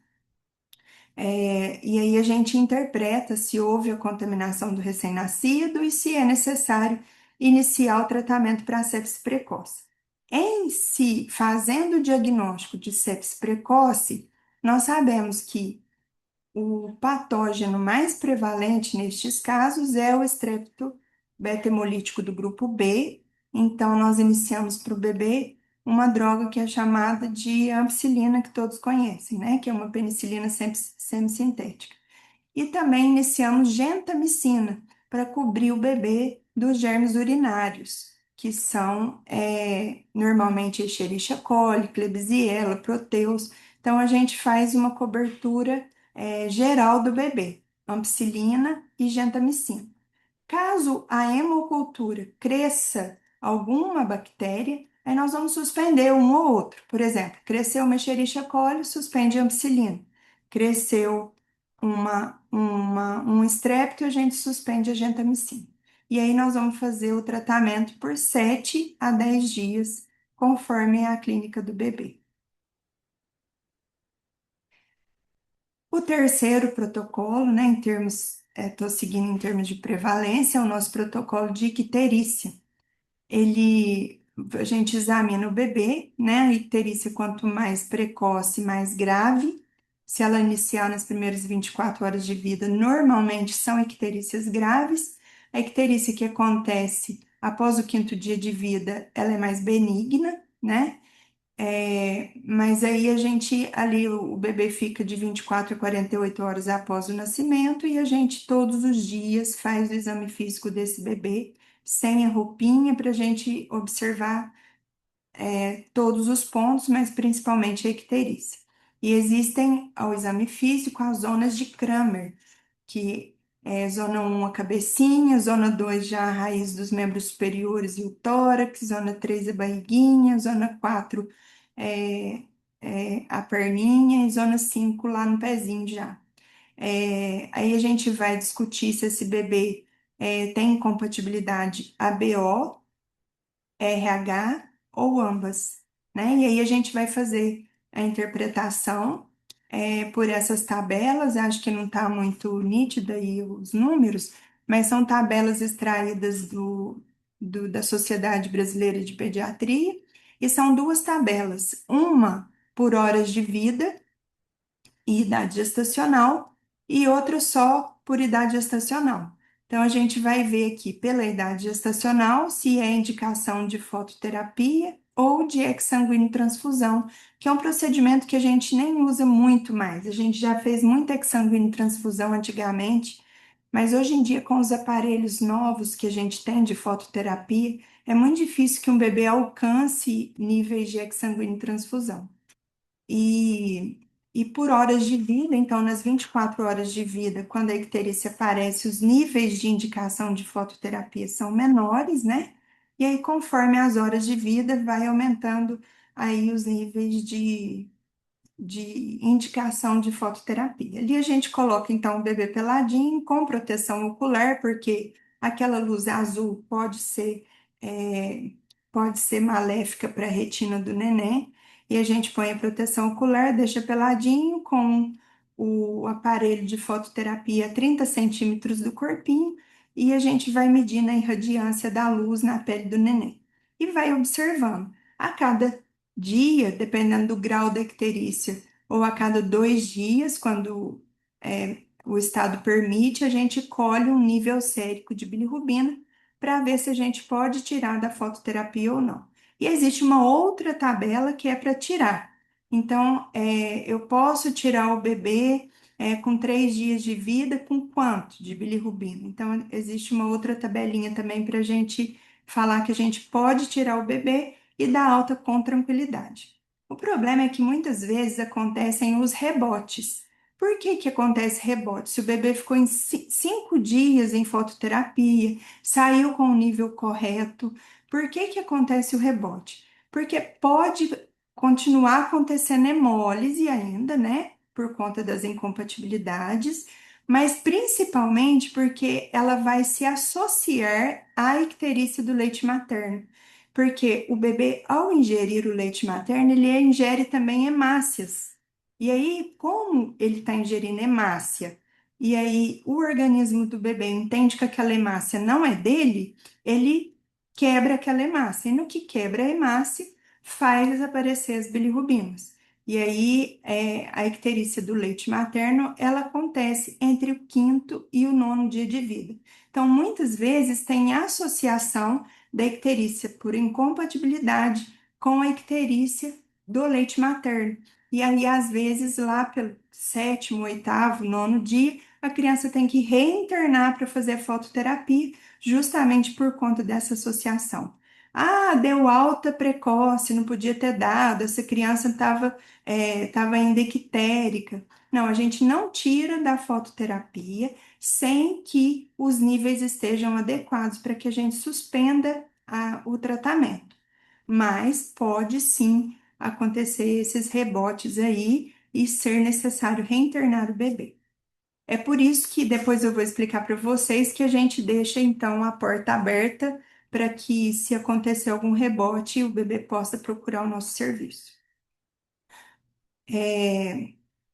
E aí a gente interpreta se houve a contaminação do recém-nascido e se é necessário iniciar o tratamento para a sepse precoce. Em si, fazendo o diagnóstico de sepse precoce, nós sabemos que o patógeno mais prevalente nestes casos é o estrepto beta-hemolítico do grupo B. Então, nós iniciamos para o bebê uma droga que é chamada de ampicilina, que todos conhecem, né? Que é uma penicilina semissintética. E também iniciamos gentamicina para cobrir o bebê dos germes urinários, que são normalmente Escherichia coli, Klebsiella, Proteus. Então, a gente faz uma cobertura geral do bebê, ampicilina e gentamicina. Caso a hemocultura cresça alguma bactéria, aí nós vamos suspender um ou outro. Por exemplo, cresceu uma Escherichia coli, suspende a ampicilina. Cresceu um estrépito, a gente suspende a gentamicina. E aí nós vamos fazer o tratamento por 7 a 10 dias, conforme a clínica do bebê. O terceiro protocolo, né, estou seguindo em termos de prevalência, é o nosso protocolo de icterícia. A gente examina o bebê, né, a icterícia quanto mais precoce, mais grave. Se ela iniciar nas primeiras 24 horas de vida, normalmente são icterícias graves. A icterícia que acontece após o 5º dia de vida, ela é mais benigna, né? Mas aí ali o bebê fica de 24 a 48 horas após o nascimento e a gente todos os dias faz o exame físico desse bebê sem a roupinha para a gente observar todos os pontos, mas principalmente a icterícia. E existem ao exame físico as zonas de Kramer, que é zona 1 a cabecinha, zona 2 já a raiz dos membros superiores e o tórax, zona 3 a barriguinha, zona 4 é, a perninha e zona 5 lá no pezinho já. Aí a gente vai discutir se esse bebê tem compatibilidade ABO, RH ou ambas, né? E aí a gente vai fazer a interpretação por essas tabelas, acho que não está muito nítido aí os números, mas são tabelas extraídas da Sociedade Brasileira de Pediatria, e são duas tabelas, uma por horas de vida e idade gestacional, e outra só por idade gestacional. Então, a gente vai ver aqui pela idade gestacional se é indicação de fototerapia ou de exsanguíneo transfusão, que é um procedimento que a gente nem usa muito mais. A gente já fez muita exsanguíneo transfusão antigamente, mas hoje em dia, com os aparelhos novos que a gente tem de fototerapia, é muito difícil que um bebê alcance níveis de exsanguíneo transfusão. E, e por horas de vida, então, nas 24 horas de vida, quando a icterícia aparece, os níveis de indicação de fototerapia são menores, né? E aí, conforme as horas de vida, vai aumentando aí os níveis de indicação de fototerapia. Ali a gente coloca então o bebê peladinho com proteção ocular, porque aquela luz azul é, pode ser maléfica para a retina do neném, e a gente põe a proteção ocular, deixa peladinho com o aparelho de fototerapia a 30 centímetros do corpinho, e a gente vai medindo a irradiância da luz na pele do neném. E vai observando. A cada dia, dependendo do grau da icterícia, ou a cada 2 dias, quando o estado permite, a gente colhe um nível sérico de bilirrubina para ver se a gente pode tirar da fototerapia ou não. E existe uma outra tabela que é para tirar. Então, eu posso tirar o bebê com 3 dias de vida, com quanto de bilirrubina? Então, existe uma outra tabelinha também para a gente falar que a gente pode tirar o bebê e dar alta com tranquilidade. O problema é que muitas vezes acontecem os rebotes. Por que que acontece rebote? Se o bebê ficou em 5 dias em fototerapia, saiu com o nível correto, por que que acontece o rebote? Porque pode continuar acontecendo hemólise ainda, né? Por conta das incompatibilidades, mas principalmente porque ela vai se associar à icterícia do leite materno. Porque o bebê, ao ingerir o leite materno, ele ingere também hemácias. E aí, como ele está ingerindo hemácia, e aí o organismo do bebê entende que aquela hemácia não é dele, ele quebra aquela hemácia. E no que quebra a hemácia, faz aparecer as bilirrubinas. E aí, a icterícia do leite materno, ela acontece entre o quinto e o nono dia de vida. Então, muitas vezes tem associação da icterícia por incompatibilidade com a icterícia do leite materno. E aí, às vezes, lá pelo sétimo, oitavo, nono dia, a criança tem que reinternar para fazer fototerapia, justamente por conta dessa associação. Ah, deu alta precoce, não podia ter dado, essa criança estava ainda ictérica. Não, a gente não tira da fototerapia sem que os níveis estejam adequados para que a gente suspenda o tratamento. Mas pode sim acontecer esses rebotes aí e ser necessário reinternar o bebê. É por isso que depois eu vou explicar para vocês que a gente deixa então a porta aberta para que, se acontecer algum rebote, o bebê possa procurar o nosso serviço.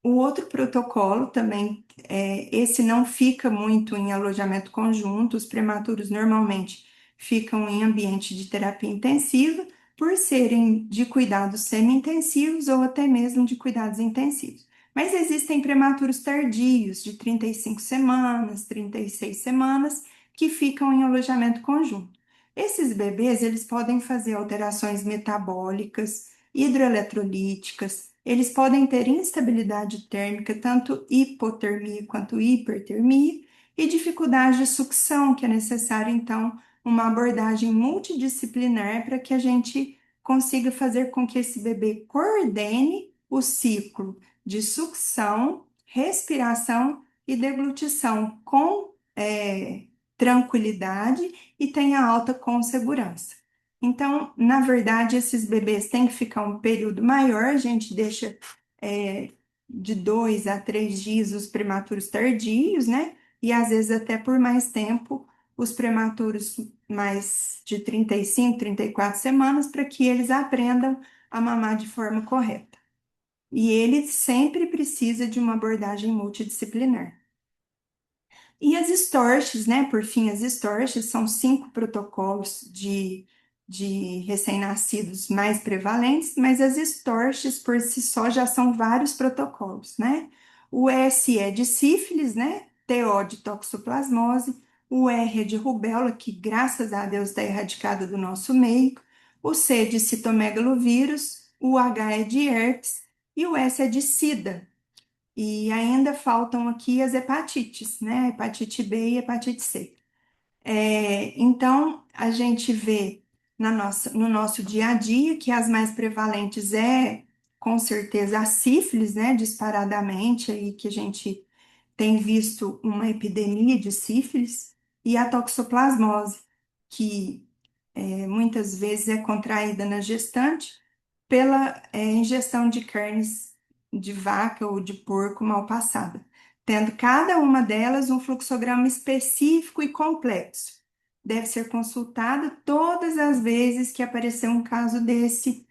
O outro protocolo também, esse não fica muito em alojamento conjunto, os prematuros normalmente ficam em ambiente de terapia intensiva, por serem de cuidados semi-intensivos ou até mesmo de cuidados intensivos. Mas existem prematuros tardios, de 35 semanas, 36 semanas, que ficam em alojamento conjunto. Esses bebês, eles podem fazer alterações metabólicas, hidroeletrolíticas, eles podem ter instabilidade térmica, tanto hipotermia quanto hipertermia, e dificuldade de sucção, que é necessário, então, uma abordagem multidisciplinar para que a gente consiga fazer com que esse bebê coordene o ciclo de sucção, respiração e deglutição com tranquilidade e tenha alta com segurança. Então, na verdade, esses bebês têm que ficar um período maior, a gente deixa de 2 a 3 dias os prematuros tardios, né? E às vezes até por mais tempo os prematuros mais de 35, 34 semanas, para que eles aprendam a mamar de forma correta. E ele sempre precisa de uma abordagem multidisciplinar. E as STORCHs, né? Por fim, as STORCHs são 5 protocolos de recém-nascidos mais prevalentes, mas as STORCHs por si só já são vários protocolos, né? O S é de sífilis, né? TO de toxoplasmose, o R é de rubéola, que graças a Deus está erradicada do nosso meio, o C é de citomegalovírus, o H é de herpes e o S é de sida. E ainda faltam aqui as hepatites, né? Hepatite B e hepatite C. Então, a gente vê no nosso dia a dia que as mais prevalentes com certeza, a sífilis, né? Disparadamente, aí que a gente tem visto uma epidemia de sífilis, e a toxoplasmose, que muitas vezes é contraída na gestante pela ingestão de carnes de vaca ou de porco mal passada, tendo cada uma delas um fluxograma específico e complexo. Deve ser consultado todas as vezes que aparecer um caso desse,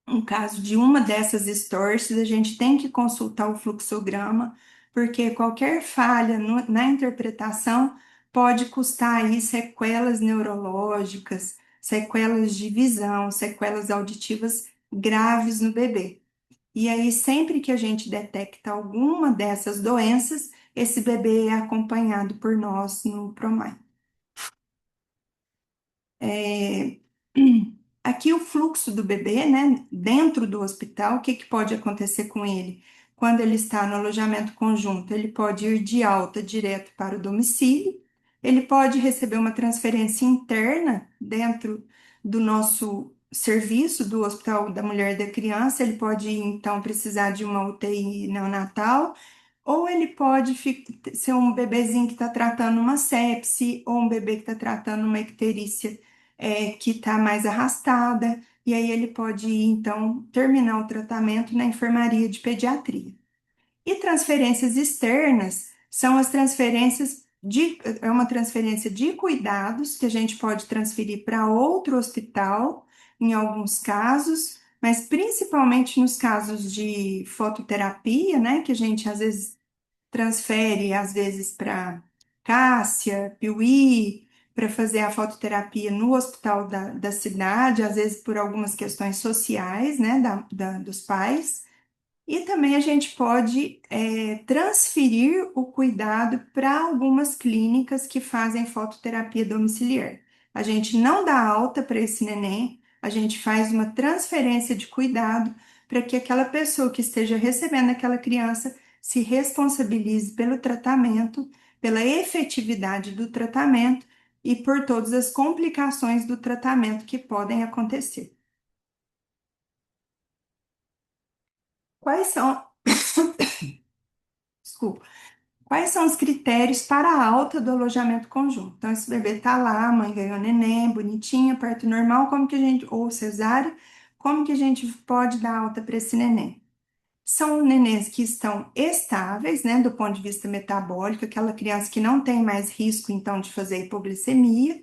um caso de uma dessas distorces, a gente tem que consultar o fluxograma, porque qualquer falha na interpretação pode custar aí sequelas neurológicas, sequelas de visão, sequelas auditivas graves no bebê. E aí, sempre que a gente detecta alguma dessas doenças, esse bebê é acompanhado por nós no PROMAI. Aqui o fluxo do bebê, né, dentro do hospital, o que que pode acontecer com ele? Quando ele está no alojamento conjunto, ele pode ir de alta direto para o domicílio, ele pode receber uma transferência interna dentro do nosso serviço do Hospital da Mulher e da Criança, ele pode então precisar de uma UTI neonatal, ou ele pode ser um bebezinho que está tratando uma sepse, ou um bebê que está tratando uma icterícia que está mais arrastada, e aí ele pode, então, terminar o tratamento na enfermaria de pediatria. E transferências externas são as transferências é uma transferência de cuidados que a gente pode transferir para outro hospital, em alguns casos, mas principalmente nos casos de fototerapia, né, que a gente às vezes transfere, às vezes, para Cássia, Piuí, para fazer a fototerapia no hospital da cidade, às vezes por algumas questões sociais, né, dos pais. E também a gente pode transferir o cuidado para algumas clínicas que fazem fototerapia domiciliar. A gente não dá alta para esse neném, a gente faz uma transferência de cuidado para que aquela pessoa que esteja recebendo aquela criança se responsabilize pelo tratamento, pela efetividade do tratamento e por todas as complicações do tratamento que podem acontecer. Quais são, desculpa, quais são os critérios para a alta do alojamento conjunto? Então, esse bebê tá lá, a mãe ganhou neném, bonitinha, parto normal, como que a gente, ou cesárea, como que a gente pode dar alta para esse neném? São nenéns que estão estáveis, né, do ponto de vista metabólico, aquela criança que não tem mais risco, então, de fazer hipoglicemia.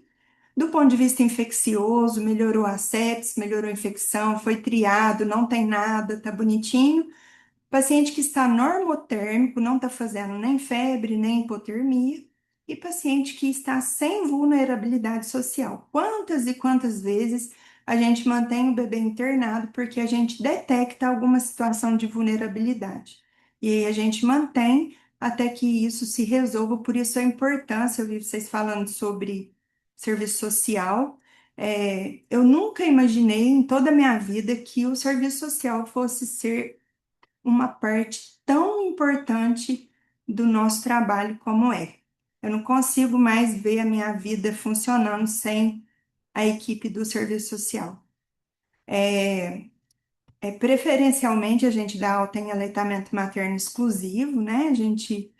Do ponto de vista infeccioso, melhorou a sepsis, melhorou a infecção, foi triado, não tem nada, tá bonitinho. Paciente que está normotérmico, não está fazendo nem febre, nem hipotermia, e paciente que está sem vulnerabilidade social. Quantas e quantas vezes a gente mantém o bebê internado porque a gente detecta alguma situação de vulnerabilidade? E aí a gente mantém até que isso se resolva, por isso a importância, eu vi vocês falando sobre serviço social. Eu nunca imaginei em toda a minha vida que o serviço social fosse ser uma parte tão importante do nosso trabalho como é. Eu não consigo mais ver a minha vida funcionando sem a equipe do serviço social. Preferencialmente a gente dá alta em aleitamento materno exclusivo, né? A gente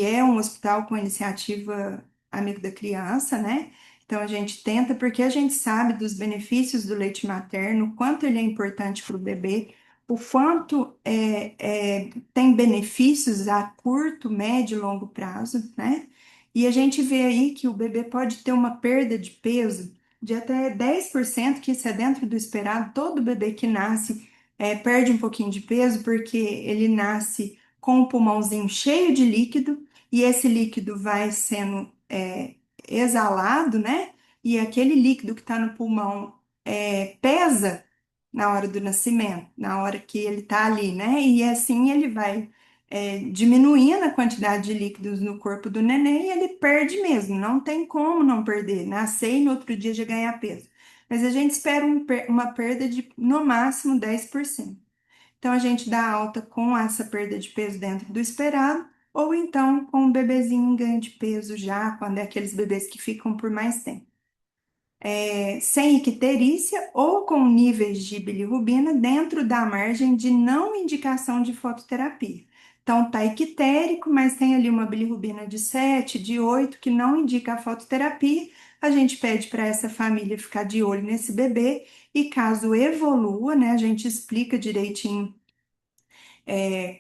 é um hospital com iniciativa Amigo da Criança, né? Então a gente tenta, porque a gente sabe dos benefícios do leite materno, o quanto ele é importante para o bebê, o quanto tem benefícios a curto, médio e longo prazo, né? E a gente vê aí que o bebê pode ter uma perda de peso de até 10%, que isso é dentro do esperado. Todo bebê que nasce perde um pouquinho de peso, porque ele nasce com o pulmãozinho cheio de líquido, e esse líquido vai sendo exalado, né? E aquele líquido que está no pulmão pesa na hora do nascimento, na hora que ele está ali, né? E assim ele vai diminuindo a quantidade de líquidos no corpo do neném e ele perde mesmo, não tem como não perder, nascer e no outro dia já ganhar peso. Mas a gente espera uma perda de no máximo 10%. Então a gente dá alta com essa perda de peso dentro do esperado, ou então com o bebezinho em ganho de peso já, quando é aqueles bebês que ficam por mais tempo. Sem icterícia ou com níveis de bilirrubina dentro da margem de não indicação de fototerapia. Então, tá ictérico, mas tem ali uma bilirrubina de 7, de 8, que não indica a fototerapia. A gente pede para essa família ficar de olho nesse bebê e caso evolua, né, a gente explica direitinho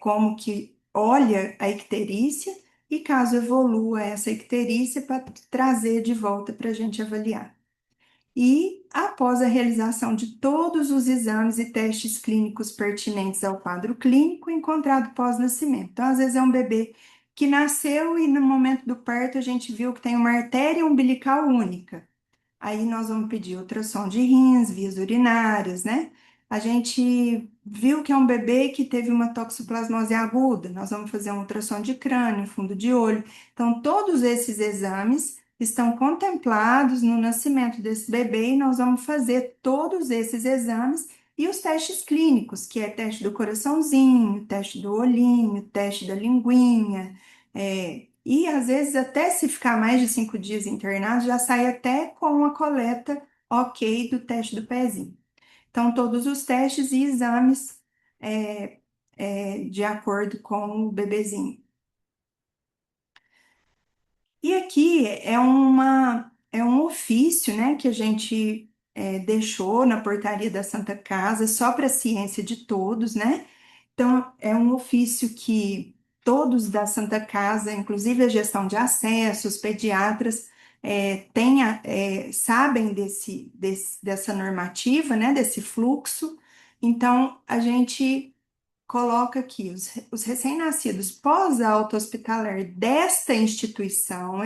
como que olha a icterícia e caso evolua essa icterícia para trazer de volta para a gente avaliar. E, após a realização de todos os exames e testes clínicos pertinentes ao quadro clínico encontrado pós-nascimento. Então, às vezes é um bebê que nasceu e no momento do parto a gente viu que tem uma artéria umbilical única. Aí nós vamos pedir ultrassom de rins, vias urinárias, né? A gente viu que é um bebê que teve uma toxoplasmose aguda, nós vamos fazer um ultrassom de crânio, fundo de olho. Então, todos esses exames estão contemplados no nascimento desse bebê e nós vamos fazer todos esses exames e os testes clínicos, que é teste do coraçãozinho, teste do olhinho, teste da linguinha, e às vezes, até se ficar mais de 5 dias internado, já sai até com a coleta ok do teste do pezinho. Então, todos os testes e exames de acordo com o bebezinho. E aqui é um ofício, né, que a gente deixou na portaria da Santa Casa, só para a ciência de todos, né? Então, é um ofício que todos da Santa Casa, inclusive a gestão de acesso, os pediatras, sabem dessa normativa, né, desse fluxo. Então, a gente coloca aqui os recém-nascidos pós-alta hospitalar desta instituição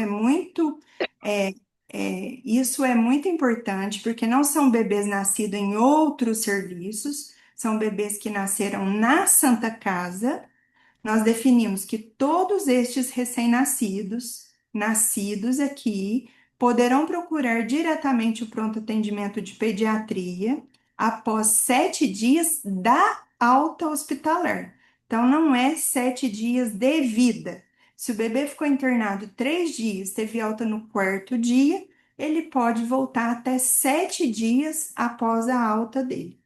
é, isso é muito importante, porque não são bebês nascidos em outros serviços, são bebês que nasceram na Santa Casa. Nós definimos que todos estes recém-nascidos, nascidos aqui, poderão procurar diretamente o pronto atendimento de pediatria após 7 dias da alta hospitalar. Então, não é 7 dias de vida. Se o bebê ficou internado 3 dias, teve alta no quarto dia, ele pode voltar até 7 dias após a alta dele.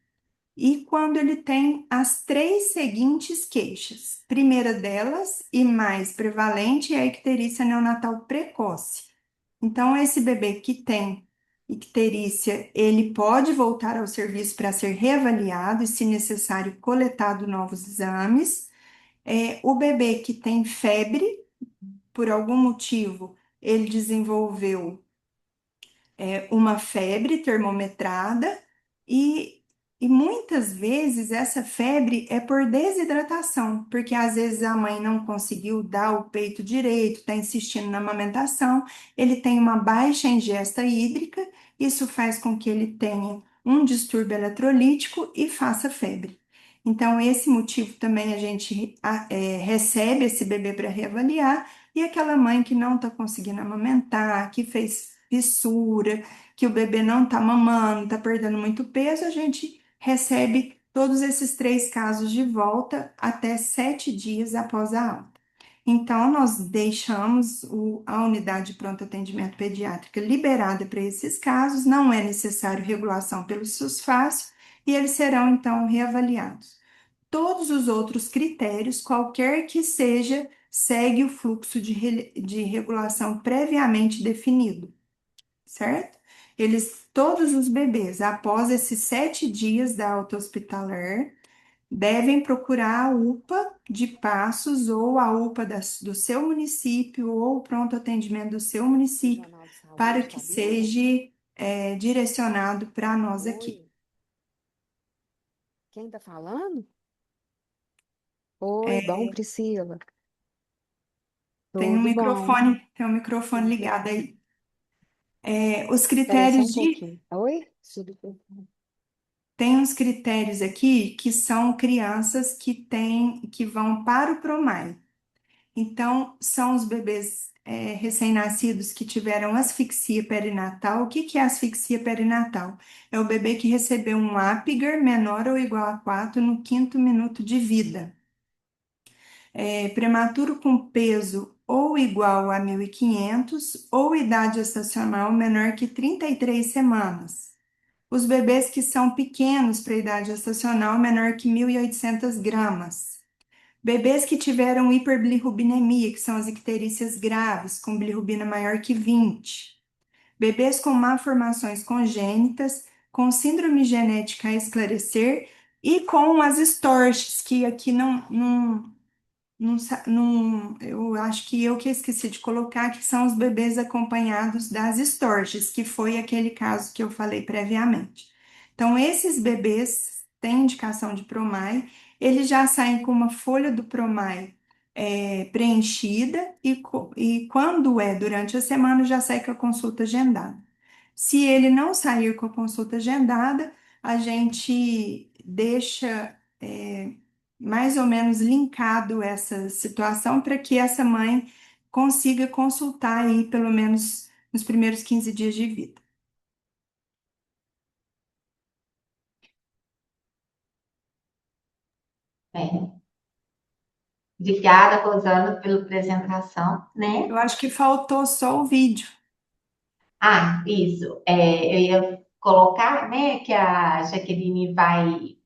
E quando ele tem as 3 seguintes queixas. Primeira delas, e mais prevalente, é a icterícia neonatal precoce. Então, esse bebê que tem icterícia, ele pode voltar ao serviço para ser reavaliado e, se necessário, coletado novos exames. O bebê que tem febre, por algum motivo, ele desenvolveu uma febre termometrada e, e muitas vezes essa febre é por desidratação, porque às vezes a mãe não conseguiu dar o peito direito, está insistindo na amamentação, ele tem uma baixa ingesta hídrica, isso faz com que ele tenha um distúrbio eletrolítico e faça febre. Então, esse motivo também a gente recebe esse bebê para reavaliar, e aquela mãe que não está conseguindo amamentar, que fez fissura, que o bebê não está mamando, está perdendo muito peso, a gente recebe todos esses 3 casos de volta até 7 dias após a alta. Então, nós deixamos a unidade de pronto atendimento pediátrica liberada para esses casos, não é necessário regulação pelo SUSFácil, e eles serão então reavaliados. Todos os outros critérios, qualquer que seja, segue o fluxo de regulação previamente definido, certo? Todos os bebês, após esses 7 dias da alta hospitalar, devem procurar a UPA de Passos ou a UPA do seu município ou o pronto atendimento do seu município Jornal de para Saúde, que Fabiana? seja direcionado para nós aqui. Oi, quem tá falando? Oi, É, bom, Priscila. tem Tudo bom. tem um microfone ligado aí. Os Espera aí só critérios um pouquinho. Oi? tem uns critérios aqui que são crianças que vão para o PROMAI. Então, são os bebês recém-nascidos que tiveram asfixia perinatal. O que que é asfixia perinatal? É o bebê que recebeu um Apgar menor ou igual a 4 no quinto minuto de vida. Prematuro com peso ou igual a 1.500 ou idade gestacional menor que 33 semanas. Os bebês que são pequenos para a idade gestacional menor que 1.800 gramas. Bebês que tiveram hiperbilirrubinemia, que são as icterícias graves, com bilirrubina maior que 20. Bebês com malformações congênitas, com síndrome genética a esclarecer e com as estorches, que aqui eu acho que eu que esqueci de colocar, que são os bebês acompanhados das estorges, que foi aquele caso que eu falei previamente. Então, esses bebês têm indicação de PROMAI, eles já saem com uma folha do PROMAI preenchida e quando é durante a semana já sai com a consulta agendada. Se ele não sair com a consulta agendada, a gente deixa mais ou menos linkado essa situação para que essa mãe consiga consultar aí pelo menos nos primeiros 15 dias de vida. Bem, obrigada, Rosana, pela apresentação, né? Eu acho que faltou só o vídeo. Ah, isso. Eu ia colocar, né, que a Jaqueline vai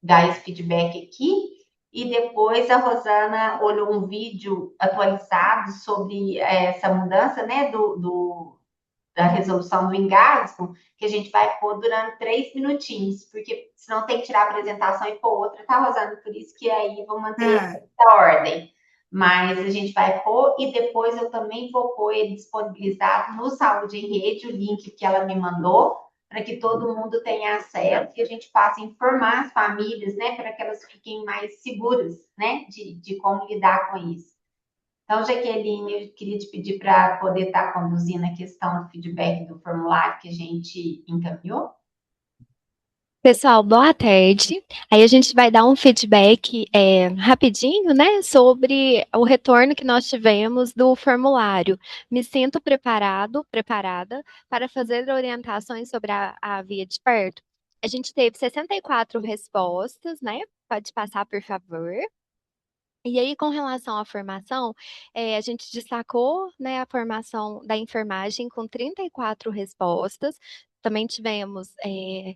dar esse feedback aqui e depois a Rosana olhou um vídeo atualizado sobre essa mudança, né, da resolução do engasgo, que a gente vai pôr durante 3 minutinhos, porque senão tem que tirar a apresentação e pôr outra, tá, Rosana? Por isso que aí vou manter Ah, essa ordem. Mas a gente vai pôr e depois eu também vou pôr ele disponibilizado no Saúde em Rede, o link que ela me mandou, para que todo mundo tenha acesso e a gente possa informar as famílias, né, para que elas fiquem mais seguras, né, de como lidar com isso. Então, Jaqueline, eu queria te pedir para poder estar conduzindo a questão do feedback do formulário que a gente encaminhou. Pessoal, boa tarde. Aí a gente vai dar um feedback rapidinho, né, sobre o retorno que nós tivemos do formulário. Me sinto preparada para fazer orientações sobre a via de perto. A gente teve 64 respostas, né? Pode passar, por favor. E aí, com relação à formação, a gente destacou, né, a formação da enfermagem com 34 respostas. Também tivemos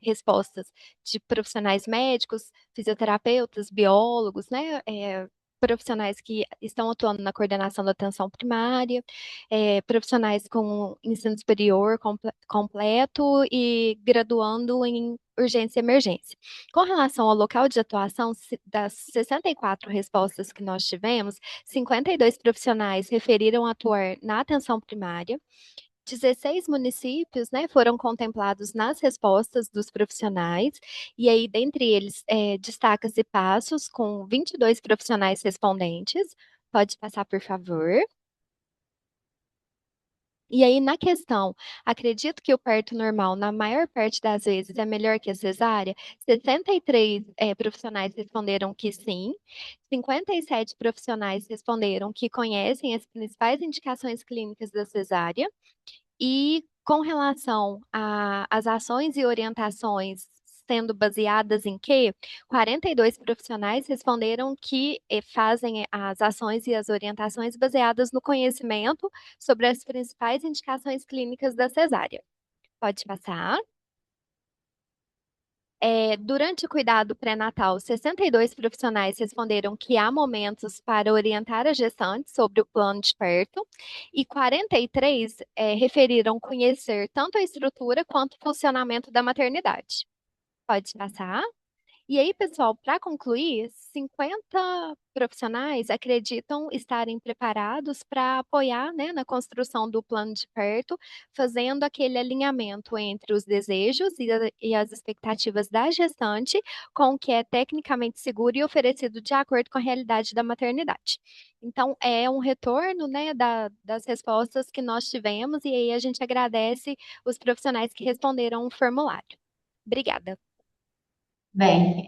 respostas de profissionais médicos, fisioterapeutas, biólogos, né, profissionais que estão atuando na coordenação da atenção primária, profissionais com ensino superior completo e graduando em urgência e emergência. Com relação ao local de atuação, das 64 respostas que nós tivemos, 52 profissionais referiram atuar na atenção primária, 16 municípios, né, foram contemplados nas respostas dos profissionais, e aí, dentre eles, destaca-se Passos, com 22 profissionais respondentes. Pode passar, por favor. E aí, na questão, acredito que o parto normal, na maior parte das vezes, é melhor que a cesárea? 63 profissionais responderam que sim, 57 profissionais responderam que conhecem as principais indicações clínicas da cesárea, e com relação às ações e orientações sendo baseadas em quê? 42 profissionais responderam que fazem as ações e as orientações baseadas no conhecimento sobre as principais indicações clínicas da cesárea. Pode passar. Durante o cuidado pré-natal, 62 profissionais responderam que há momentos para orientar a gestante sobre o plano de parto e 43 referiram conhecer tanto a estrutura quanto o funcionamento da maternidade. Pode passar? E aí, pessoal, para concluir, 50 profissionais acreditam estarem preparados para apoiar, né, na construção do plano de parto, fazendo aquele alinhamento entre os desejos e as expectativas da gestante com o que é tecnicamente seguro e oferecido de acordo com a realidade da maternidade. Então, é um retorno, né, das respostas que nós tivemos, e aí a gente agradece os profissionais que responderam o formulário. Obrigada. Bem,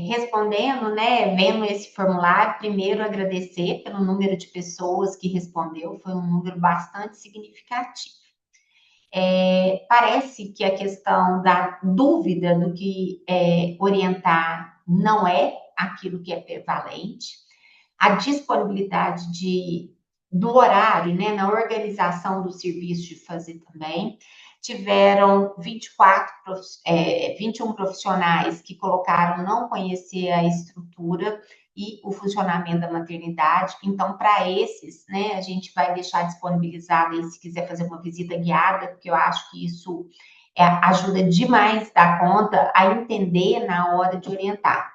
respondendo, né, vendo esse formulário, primeiro agradecer pelo número de pessoas que respondeu, foi um número bastante significativo. Parece que a questão da dúvida do que orientar não é aquilo que é prevalente, a disponibilidade do horário, né, na organização do serviço de fazer também. Tiveram 21 profissionais que colocaram não conhecer a estrutura e o funcionamento da maternidade. Então, para esses, né, a gente vai deixar disponibilizado aí, se quiser fazer uma visita guiada, porque eu acho que isso ajuda demais da conta a entender na hora de orientar.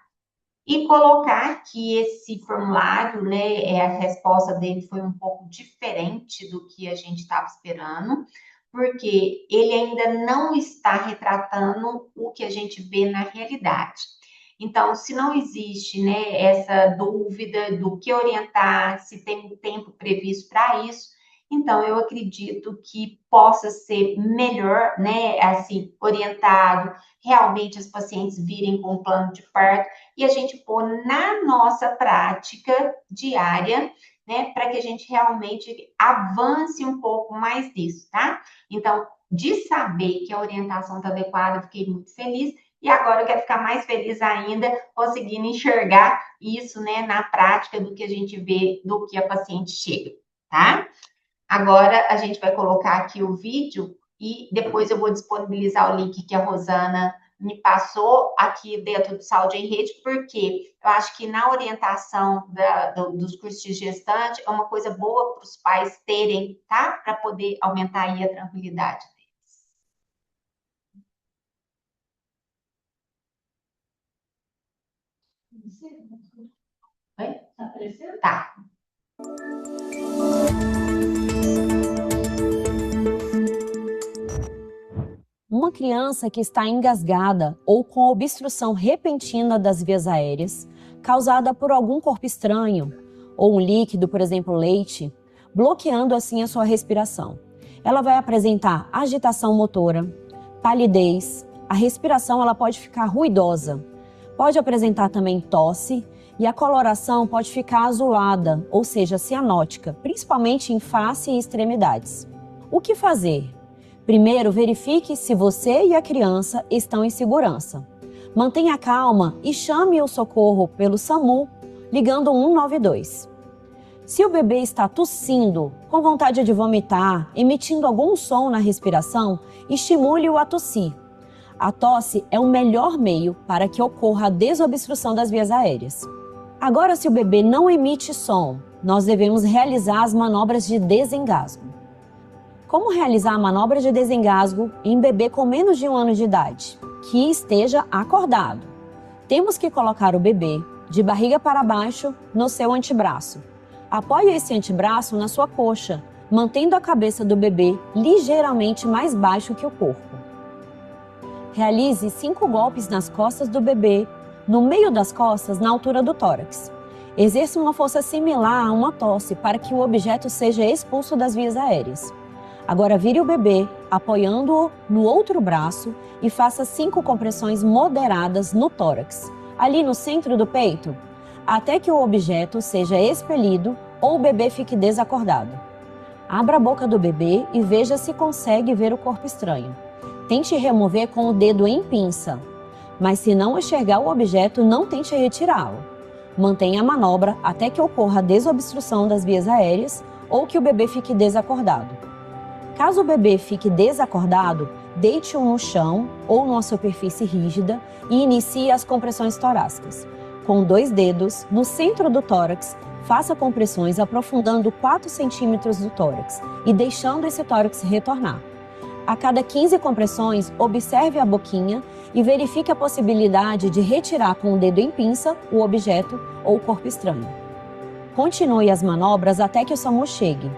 E colocar que esse formulário, né, a resposta dele foi um pouco diferente do que a gente estava esperando, porque ele ainda não está retratando o que a gente vê na realidade. Então, se não existe, né, essa dúvida do que orientar, se tem um tempo previsto para isso, então eu acredito que possa ser melhor, né, assim, orientado, realmente as pacientes virem com um plano de parto e a gente pôr na nossa prática diária, né, para que a gente realmente avance um pouco mais nisso, tá? Então, de saber que a orientação está adequada, eu fiquei muito feliz. E agora eu quero ficar mais feliz ainda, conseguindo enxergar isso, né, na prática do que a gente vê, do que a paciente chega, tá? Agora a gente vai colocar aqui o vídeo e depois eu vou disponibilizar o link que a Rosana me passou aqui dentro do Saúde em Rede, porque eu acho que na orientação dos cursos de gestante é uma coisa boa para os pais terem, tá? Para poder aumentar aí a tranquilidade deles. Oi? Tá aparecendo? Tá. Uma criança que está engasgada ou com obstrução repentina das vias aéreas, causada por algum corpo estranho, ou um líquido, por exemplo, leite, bloqueando assim a sua respiração. Ela vai apresentar agitação motora, palidez, a respiração ela pode ficar ruidosa, pode apresentar também tosse e a coloração pode ficar azulada, ou seja, cianótica, principalmente em face e extremidades. O que fazer? Primeiro, verifique se você e a criança estão em segurança. Mantenha calma e chame o socorro pelo SAMU, ligando 192. Se o bebê está tossindo, com vontade de vomitar, emitindo algum som na respiração, estimule-o a tossir. A tosse é o melhor meio para que ocorra a desobstrução das vias aéreas. Agora, se o bebê não emite som, nós devemos realizar as manobras de desengasgo. Como realizar a manobra de desengasgo em bebê com menos de 1 ano de idade, que esteja acordado? Temos que colocar o bebê de barriga para baixo no seu antebraço. Apoie esse antebraço na sua coxa, mantendo a cabeça do bebê ligeiramente mais baixo que o corpo. Realize 5 golpes nas costas do bebê, no meio das costas, na altura do tórax. Exerça uma força similar a uma tosse para que o objeto seja expulso das vias aéreas. Agora vire o bebê, apoiando-o no outro braço e faça 5 compressões moderadas no tórax, ali no centro do peito, até que o objeto seja expelido ou o bebê fique desacordado. Abra a boca do bebê e veja se consegue ver o corpo estranho. Tente remover com o dedo em pinça, mas se não enxergar o objeto, não tente retirá-lo. Mantenha a manobra até que ocorra a desobstrução das vias aéreas ou que o bebê fique desacordado. Caso o bebê fique desacordado, deite-o no chão ou numa superfície rígida e inicie as compressões torácicas. Com 2 dedos, no centro do tórax, faça compressões aprofundando 4 centímetros do tórax e deixando esse tórax retornar. A cada 15 compressões, observe a boquinha e verifique a possibilidade de retirar com o dedo em pinça o objeto ou o corpo estranho. Continue as manobras até que o SAMU chegue.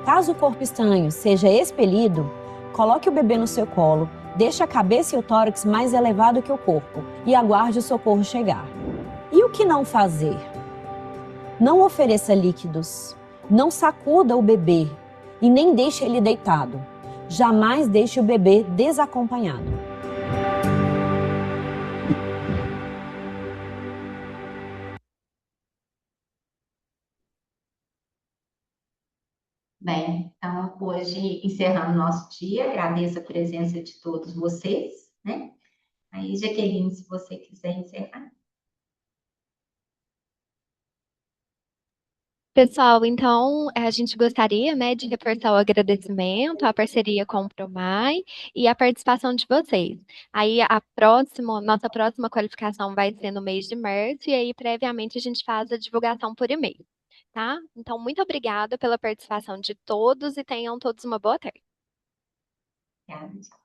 Caso o corpo estranho seja expelido, coloque o bebê no seu colo, deixe a cabeça e o tórax mais elevado que o corpo e aguarde o socorro chegar. E o que não fazer? Não ofereça líquidos, não sacuda o bebê e nem deixe ele deitado. Jamais deixe o bebê desacompanhado. Bem, então hoje encerrando nosso dia, agradeço a presença de todos vocês, né? Aí, Jaqueline, se você quiser encerrar. Pessoal, então a gente gostaria, né, de reforçar o agradecimento, a parceria com o Promai e a participação de vocês. Aí nossa próxima qualificação vai ser no mês de março e aí previamente a gente faz a divulgação por e-mail, tá? Então, muito obrigada pela participação de todos e tenham todos uma boa tarde. Obrigada.